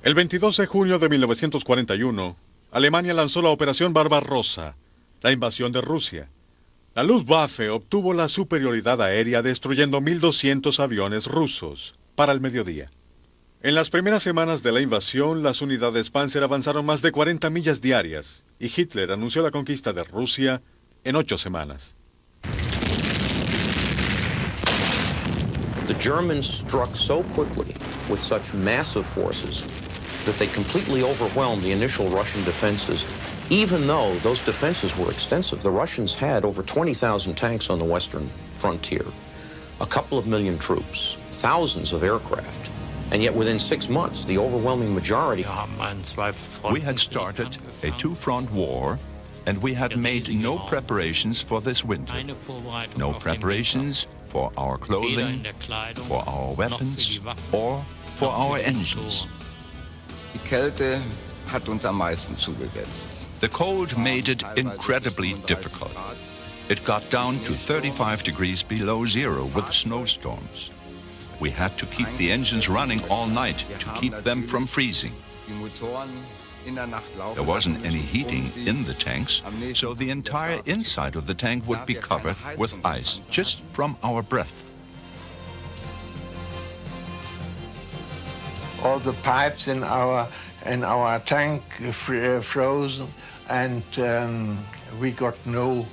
El 22 de junio de 1941, Alemania lanzó la Operación Barbarossa, la invasión de Rusia. La Luftwaffe obtuvo la superioridad aérea destruyendo 1.200 aviones rusos para el mediodía. En las primeras semanas de la invasión, las unidades Panzer avanzaron más de 40 millas diarias y Hitler anunció la conquista de Rusia en 8 semanas. The Germans struck so quickly with such massive forces that they completely overwhelmed the initial Russian defenses. Even though those defenses were extensive, the Russians had over 20,000 tanks on the western frontier, a couple of million troops, thousands of aircraft. And yet within 6 months, the overwhelming majority... We had started a two-front war, and we had made no preparations for this winter. No preparations for our clothing, for our weapons, or for our engines. Die Kälte hat uns am meisten zugesetzt. The cold made it incredibly difficult. It got down to 35 degrees below zero with snowstorms. We had to keep the engines running all night to keep them from freezing. There wasn't any heating in the tanks, so the entire inside of the tank would be covered with ice, just from our breath. All the pipes in our tank frozen, and we got no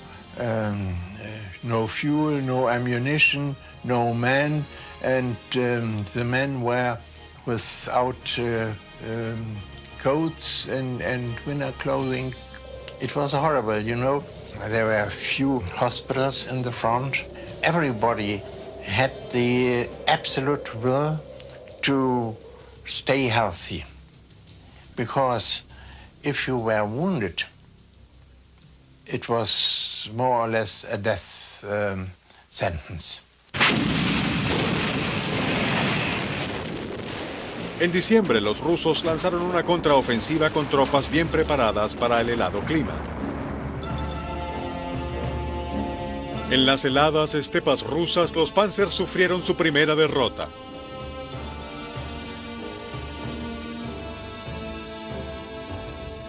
fuel, no ammunition, no men, and the men were without coats and winter clothing. It was horrible, you know. There were few hospitals in the front. Everybody had the absolute will to stay healthy, because if you were wounded, it was more or less a death sentence. En diciembre, los rusos lanzaron una contraofensiva con tropas bien preparadas para el helado clima. En las heladas estepas rusas, los Panzers sufrieron su primera derrota.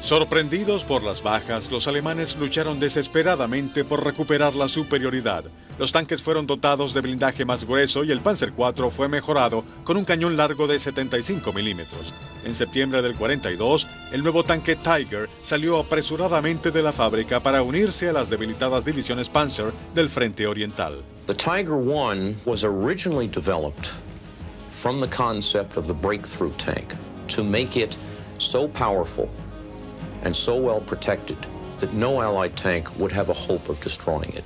Sorprendidos por las bajas, los alemanes lucharon desesperadamente por recuperar la superioridad. Los tanques fueron dotados de blindaje más grueso y el Panzer IV fue mejorado con un cañón largo de 75 milímetros. En septiembre del 42, el nuevo tanque Tiger salió apresuradamente de la fábrica para unirse a las debilitadas divisiones Panzer del Frente Oriental. The Tiger I was originally developed from the concept of the breakthrough tank to make it so powerful and so well protected that no Allied tank would have a hope of destroying it.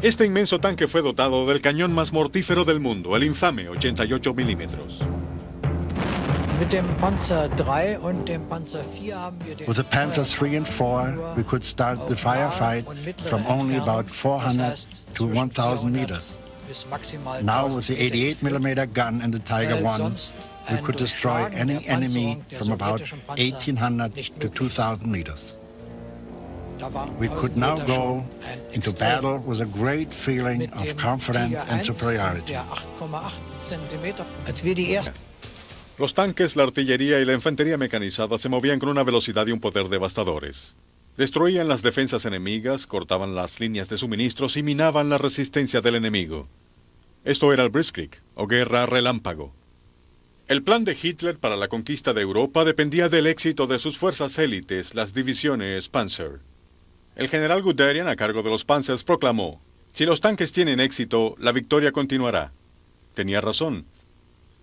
Este inmenso tanque fue dotado del cañón más mortífero del mundo, el infame 88 milímetros. With the Panzer III and IV, we could start the firefight from only about 400 to 1,000 meters. Now, with the 88mm gun and the Tiger I, we could destroy any enemy from about 1,800 to 2,000 meters. We could now go into battle with a great feeling of confidence and superiority. Los tanques, la artillería y la infantería mecanizada se movían con una velocidad y un poder devastadores. Destruían las defensas enemigas, cortaban las líneas de suministros y minaban la resistencia del enemigo. Esto era el Blitzkrieg, o guerra relámpago. El plan de Hitler para la conquista de Europa dependía del éxito de sus fuerzas élites, las divisiones Panzer. El general Guderian, a cargo de los Panzers, proclamó: si los tanques tienen éxito, la victoria continuará. Tenía razón.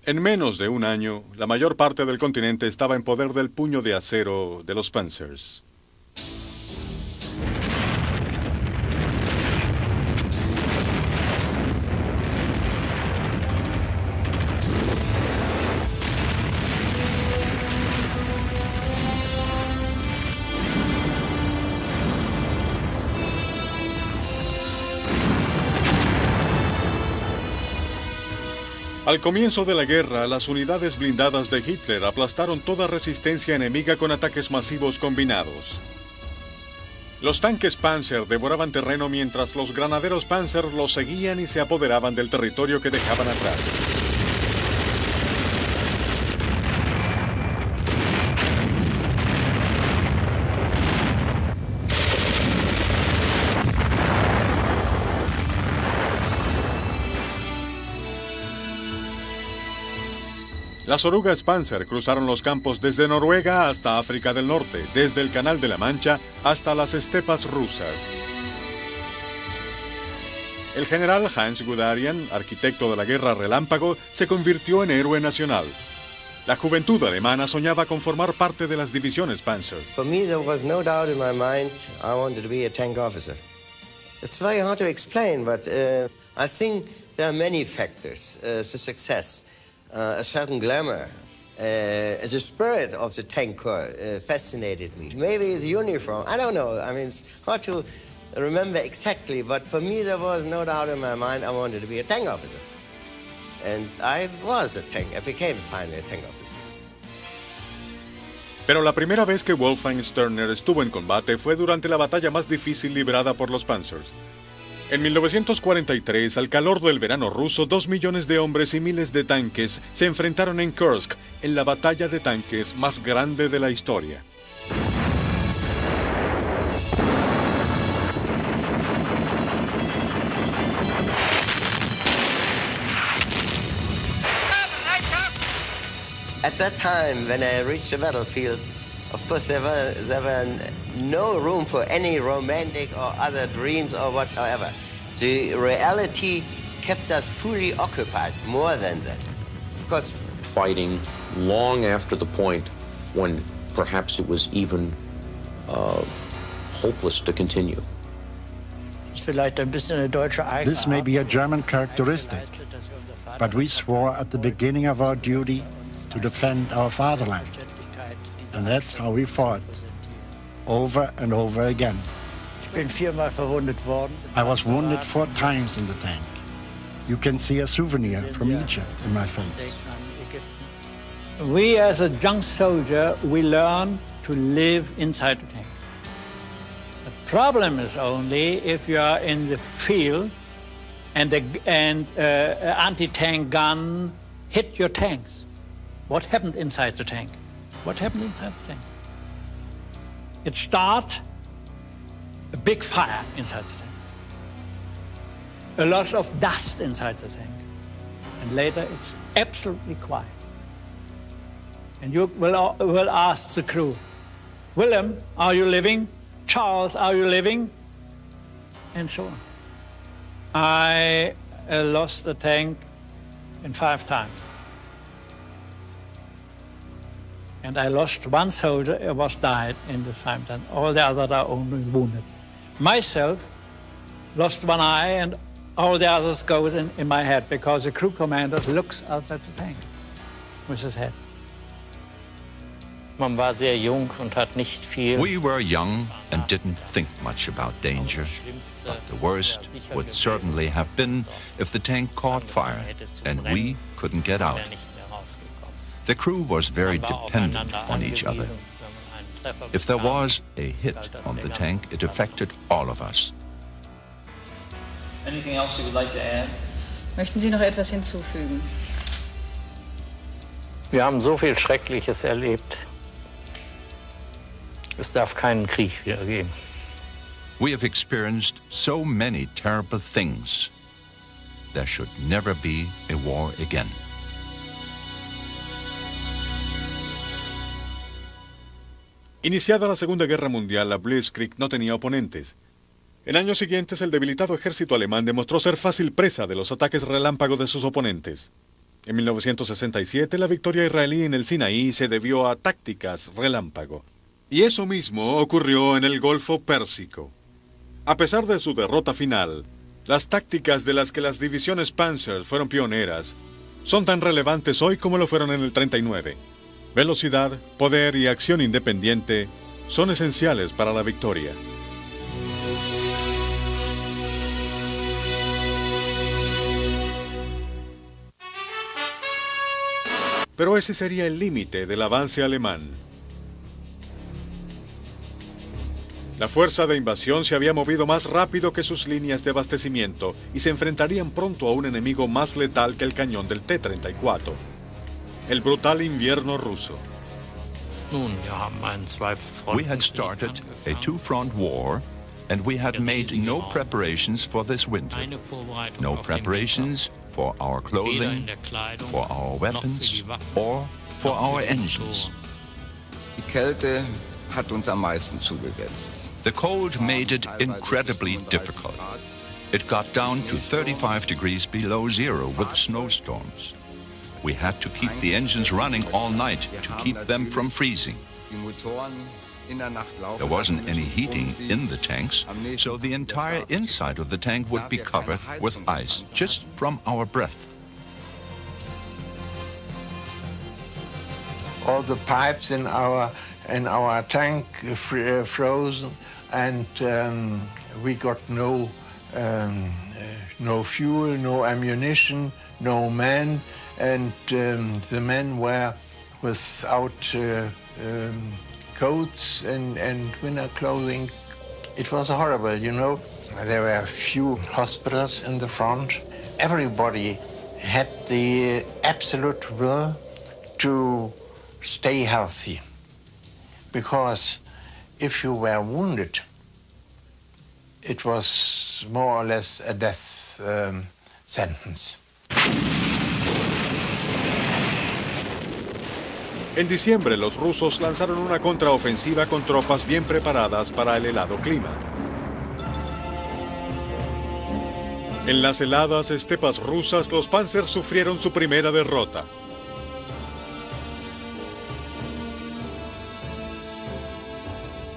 En menos de un año, la mayor parte del continente estaba en poder del puño de acero de los Panzers. Al comienzo de la guerra, las unidades blindadas de Hitler aplastaron toda resistencia enemiga con ataques masivos combinados. Los tanques Panzer devoraban terreno mientras los granaderos Panzer los seguían y se apoderaban del territorio que dejaban atrás. Las orugas Panzer cruzaron los campos desde Noruega hasta África del Norte, desde el Canal de la Mancha hasta las estepas rusas. El general Hans Guderian, arquitecto de la guerra relámpago, se convirtió en héroe nacional. La juventud alemana soñaba con formar parte de las divisiones Panzer. For me, there was no doubt in my mind I wanted to be a tank officer. It's very hard to explain, but I think there are many factors to success. A certain glamour, the spirit of the tank corps fascinated me. Maybe the uniform, I don't know. I mean, it's hard to remember exactly, but for me there was no doubt in my mind I wanted to be a tank officer. And I was a tank, I became finally a tank officer. Pero la primera vez que Wolfgang Sterner estuvo en combate fue durante la batalla más difícil librada por los Panzers. En 1943, al calor del verano ruso, 2 millones de hombres y miles de tanques se enfrentaron en Kursk, en la batalla de tanques más grande de la historia. At that time, when I reached the battlefield, of course there were no room for any romantic or other dreams or whatsoever. The reality kept us fully occupied, more than that. Of course, Fighting long after the point when perhaps it was even hopeless to continue. This may be a German characteristic, but we swore at the beginning of our duty to defend our fatherland. And that's how we fought, over and over again. I was wounded 4 times in the tank. You can see a souvenir from Egypt in my face. We, as a young soldier, we learn to live inside the tank. The problem is only if you are in the field and an anti-tank gun hit your tanks. What happened inside the tank? What happened inside the tank? It started a big fire inside the tank. A lot of dust inside the tank. And later it's absolutely quiet. And you will ask the crew, Willem, are you living? Charles, are you living? And so on. I lost the tank in 5 times. And I lost 1 soldier who was died in the 5 times. All the others are only wounded. Myself lost 1 eye and all the others goes in my head because the crew commander looks out at the tank with his head. Man war sehr jung und hat nicht viel. We were young and didn't think much about danger. But the worst would certainly have been if the tank caught fire and we couldn't get out. The crew was very dependent on each other. If there was a hit on the tank, it affected all of us. Anything else you would like to add? Möchten Sie noch etwas hinzufügen? Wir haben so viel Schreckliches erlebt. Es darf keinen Krieg wieder geben. We have experienced so many terrible things. There should never be a war again. Iniciada la Segunda Guerra Mundial, la Blitzkrieg no tenía oponentes. En años siguientes, el debilitado ejército alemán demostró ser fácil presa de los ataques relámpago de sus oponentes. En 1967, la victoria israelí en el Sinaí se debió a tácticas relámpago. Y eso mismo ocurrió en el Golfo Pérsico. A pesar de su derrota final, las tácticas de las que las divisiones Panzer fueron pioneras son tan relevantes hoy como lo fueron en el 39. Velocidad, poder y acción independiente son esenciales para la victoria. Pero ese sería el límite del avance alemán. La fuerza de invasión se había movido más rápido que sus líneas de abastecimiento y se enfrentarían pronto a un enemigo más letal que el cañón del T-34. El brutal invierno ruso. We had started a 2-front war, and we had made no preparations for this winter. No preparations for our clothing, for our weapons, or for our engines. Die Kälte hat uns am meisten zugesetzt. The cold made it incredibly difficult. It got down to 35 degrees below zero with snowstorms. We had to keep the engines running all night to keep them from freezing. There wasn't any heating in the tanks, so the entire inside of the tank would be covered with ice, just from our breath. All the pipes in our tank frozen, and we got no fuel, no ammunition, no men, and the men were without coats and winter clothing. It was horrible, you know. There were few hospitals in the front. Everybody had the absolute will to stay healthy. Because if you were wounded, it was more or less a death sentence. En diciembre, los rusos lanzaron una contraofensiva con tropas bien preparadas para el helado clima. En las heladas estepas rusas, los Panzers sufrieron su primera derrota.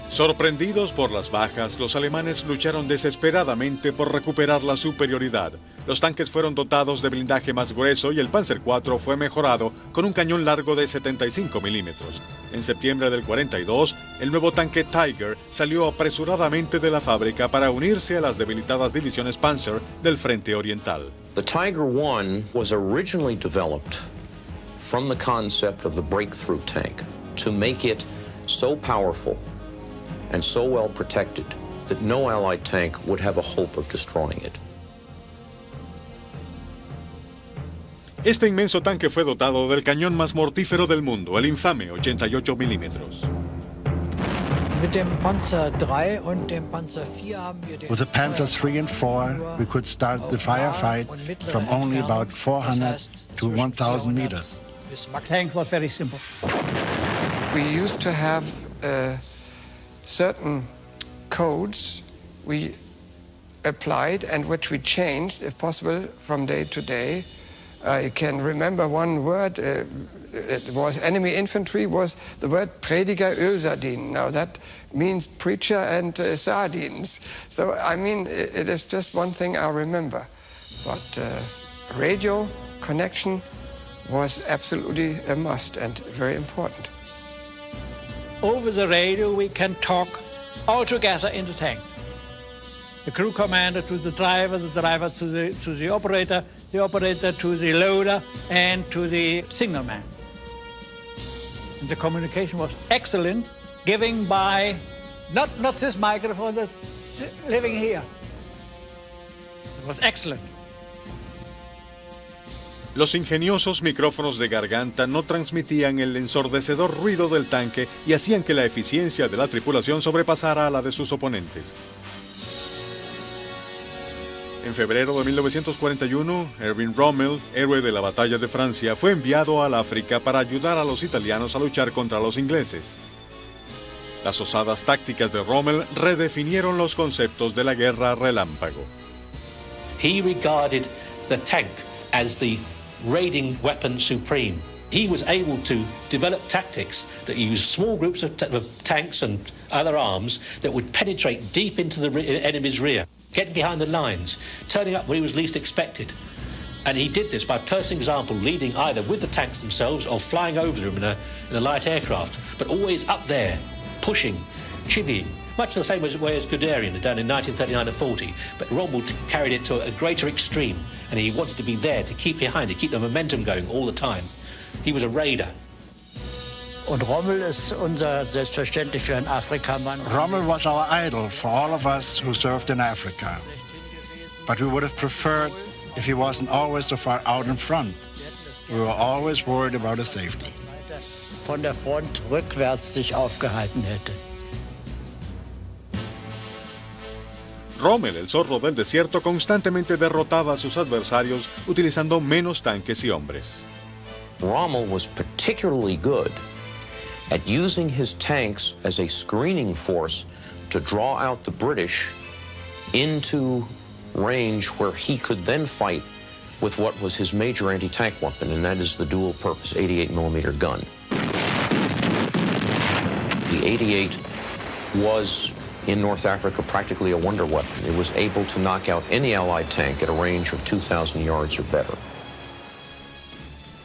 Sorprendidos por las bajas, los alemanes lucharon desesperadamente por recuperar la superioridad. Los tanques fueron dotados de blindaje más grueso y el Panzer IV fue mejorado con un cañón largo de 75 milímetros. En septiembre del 42, el nuevo tanque Tiger salió apresuradamente de la fábrica para unirse a las debilitadas divisiones Panzer del Frente Oriental. The Tiger I was originally developed from the concept of the breakthrough tank to make it so powerful and so well protected that no Allied tank would have a hope of destroying it. Este inmenso tanque fue dotado del cañón más mortífero del mundo, el infame 88 milímetros. Mit dem Panzer III und dem Panzer IV haben wir den With the Panzers III and IV, we could start the firefight from only about 400 to 1,000 meters. The tank was very simple. We used to have certain codes we applied and which we changed, if possible, from day to day. I can remember one word, it was enemy infantry, was the word Prediger Ölsardinen. Now that means preacher and sardines. So, I mean, it is just one thing I remember. But radio connection was absolutely a must and very important. Over the radio, we can talk all together in the tank. The crew commander to the driver to the operator to the loader, and to the signalman. And the communication was excellent, given by not this microphone that's living here. It was excellent. Los ingeniosos micrófonos de garganta no transmitían el ensordecedor ruido del tanque y hacían que la eficiencia de la tripulación sobrepasara a la de sus oponentes. En febrero de 1941, Erwin Rommel, héroe de la Batalla de Francia, fue enviado al África para ayudar a los italianos a luchar contra los ingleses. Las osadas tácticas de Rommel redefinieron los conceptos de la guerra relámpago. He regarded the tank as the raiding weapon supreme. He was able to develop tactics that used small groups of tanks and other arms that would penetrate deep into the enemy's rear, getting behind the lines, turning up where he was least expected. And he did this by personal example, leading either with the tanks themselves or flying over them in a light aircraft, but always up there, pushing, chivying, much the same way as Guderian had done in 1939 and 40, but Rommel carried it to a greater extreme, and he wanted to be there to keep behind, to keep the momentum going all the time. He was a raider. Und Rommel ist unser selbstverständlich für einen Afrikamann. Rommel was our idol for all of us who served in Africa. But we would have preferred if he wasn't always so far out in front. We were always worried about his safety. Von der Front rückwärts sich aufgehalten hätte. Rommel, el zorro del desierto, constantemente derrotaba a sus adversarios utilizando menos tanques y hombres. Rommel was particularly good at using his tanks as a screening force to draw out the British into range where he could then fight with what was his major anti-tank weapon, and that is the dual-purpose 88mm gun. The 88 was, in North Africa, practically a wonder weapon. It was able to knock out any Allied tank at a range of 2,000 yards or better.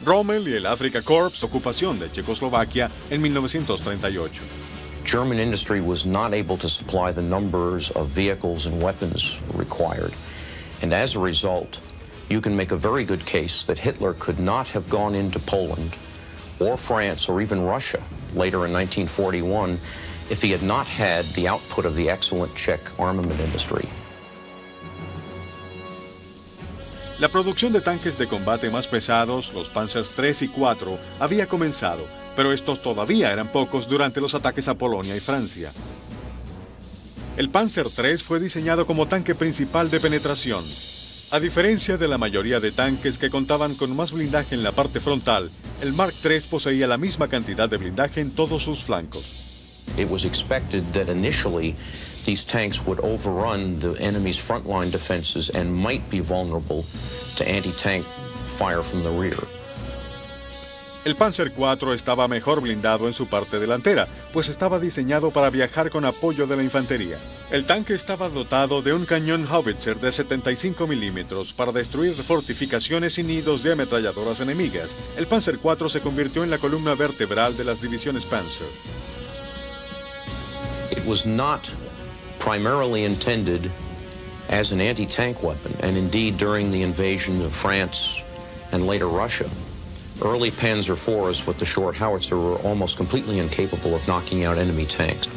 Rommel y el Afrika Korps, ocupación de Checoslovaquia en 1938. German industry was not able to supply the numbers of vehicles and weapons required. And as a result, you can make a very good case that Hitler could not have gone into Poland or France or even Russia later in 1941 if he had not had the output of the excellent Czech armament industry. La producción de tanques de combate más pesados, los Panzers 3 y 4, había comenzado, pero estos todavía eran pocos durante los ataques a Polonia y Francia. El Panzer III fue diseñado como tanque principal de penetración. A diferencia de la mayoría de tanques que contaban con más blindaje en la parte frontal, el Mark III poseía la misma cantidad de blindaje en todos sus flancos. It was expected that initially these tanks would overrun the enemy's frontline defenses and might be vulnerable to anti-tank fire from the rear. El Panzer IV estaba mejor blindado en su parte delantera, pues estaba diseñado para viajar con apoyo de la infantería. El tanque estaba dotado de un cañón Howitzer de 75 milímetros para destruir fortificaciones y nidos de ametralladoras enemigas. El Panzer IV se convirtió en la columna vertebral de las divisiones Panzer. It was not primarily intended as an anti-tank weapon, and indeed during the invasion of France and later Russia, early Panzer IVs with the short howitzer were almost completely incapable of knocking out enemy tanks.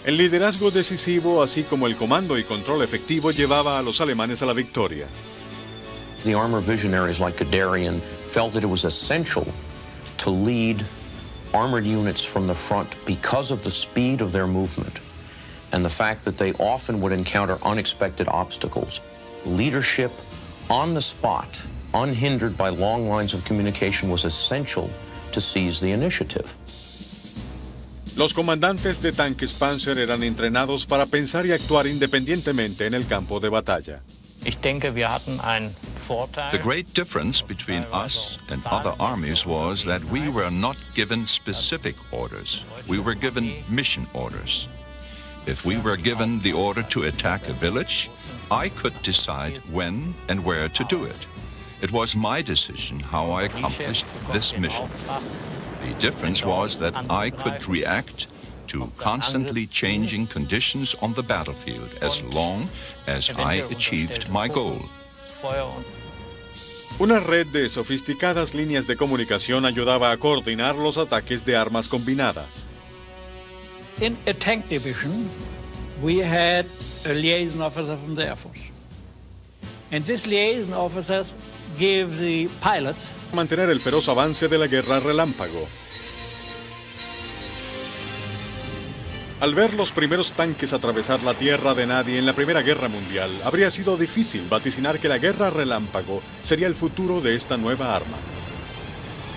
El liderazgo decisivo, así como el comando y control efectivo, llevaba a los alemanes a la victoria. The armor visionaries like Guderian felt that it was essential to lead armored units from the front because of the speed of their movement and the fact that they often would encounter unexpected obstacles. Leadership on the spot, unhindered by long lines of communication, was essential to seize the initiative. Los comandantes de tanques Panzer eran entrenados para pensar y actuar independientemente en el campo de batalla. Ich denke, wir hatten einen Vorteil. The great difference between us and other armies was that we were not given specific orders. We were given mission orders. If we were given the order to attack a village, I could decide when and where to do it. It was my decision how I accomplished this mission. The difference was that I could react to constantly changing conditions on the battlefield as long as I achieved my goal. Una red de sofisticadas líneas de comunicación ayudaba a coordinar los ataques de armas combinadas. In a tank division, we had a liaison officer from the Air Force. And this liaison officer gave the pilots mantener el feroz avance de la guerra relámpago. Al ver los primeros tanques atravesar la tierra de nadie en la Primera Guerra Mundial, habría sido difícil vaticinar que la guerra relámpago sería el futuro de esta nueva arma.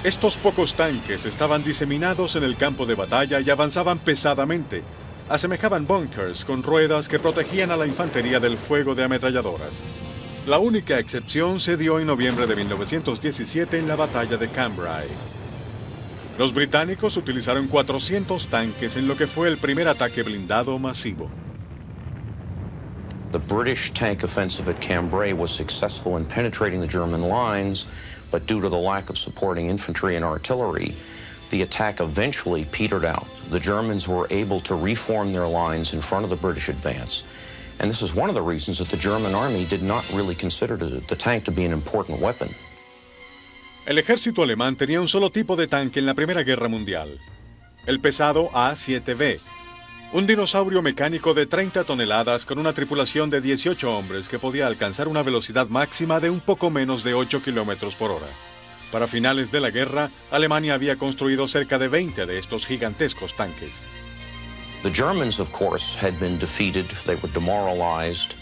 Estos pocos tanques estaban diseminados en el campo de batalla y avanzaban pesadamente. Asemejaban bunkers con ruedas que protegían a la infantería del fuego de ametralladoras. La única excepción se dio en noviembre de 1917 en la batalla de Cambrai. Los británicos utilizaron 400 tanques en lo que fue el primer ataque blindado masivo. The British tank offensive at Cambrai was successful in penetrating the German lines, but due to the lack of supporting infantry and artillery, the attack eventually petered out. The Germans were able to reform their lines in front of the British advance. And this is one of the reasons that the German army did not really consider the tank to be an important weapon. El ejército alemán tenía un solo tipo de tanque en la Primera Guerra Mundial, el pesado A-7B, un dinosaurio mecánico de 30 toneladas con una tripulación de 18 hombres que podía alcanzar una velocidad máxima de un poco menos de 8 kilómetros por hora. Para finales de la guerra, Alemania había construido cerca de 20 de estos gigantescos tanques. The Germans, of course, had been defeated. They were demoralized.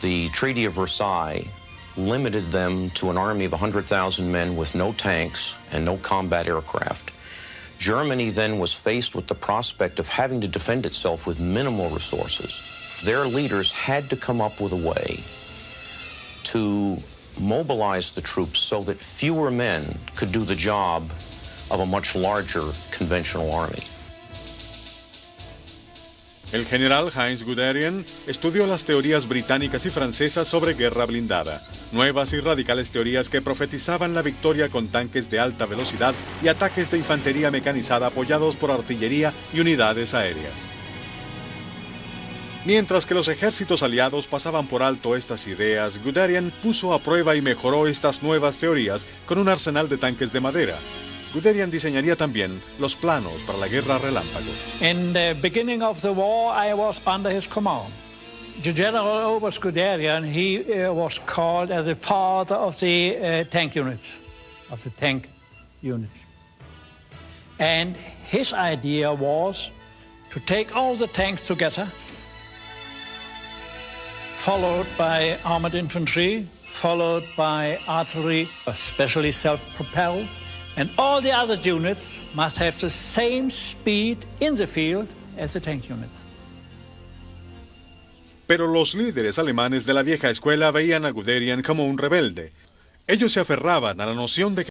The Treaty of Versailles limited them to an army of 100,000 men with no tanks and no combat aircraft. Germany then was faced with the prospect of having to defend itself with minimal resources. Their leaders had to come up with a way to mobilize the troops so that fewer men could do the job of a much larger conventional army. El general Heinz Guderian estudió las teorías británicas y francesas sobre guerra blindada, nuevas y radicales teorías que profetizaban la victoria con tanques de alta velocidad y ataques de infantería mecanizada apoyados por artillería y unidades aéreas. Mientras que los ejércitos aliados pasaban por alto estas ideas, Guderian puso a prueba y mejoró estas nuevas teorías con un arsenal de tanques de madera. Guderian diseñaría también los planos para la guerra relámpago. In the beginning of the war, I was under his command. The General Oberst Guderian, he was called as the father of the tank units, And his idea was to take all the tanks together, followed by armored infantry, followed by artillery, especially self-propelled, and all the other units must have the same speed in the field as the tank units. Pero los líderes alemanes de la vieja escuela veían a Guderian como un rebelde. Ellos se aferraban a la noción de que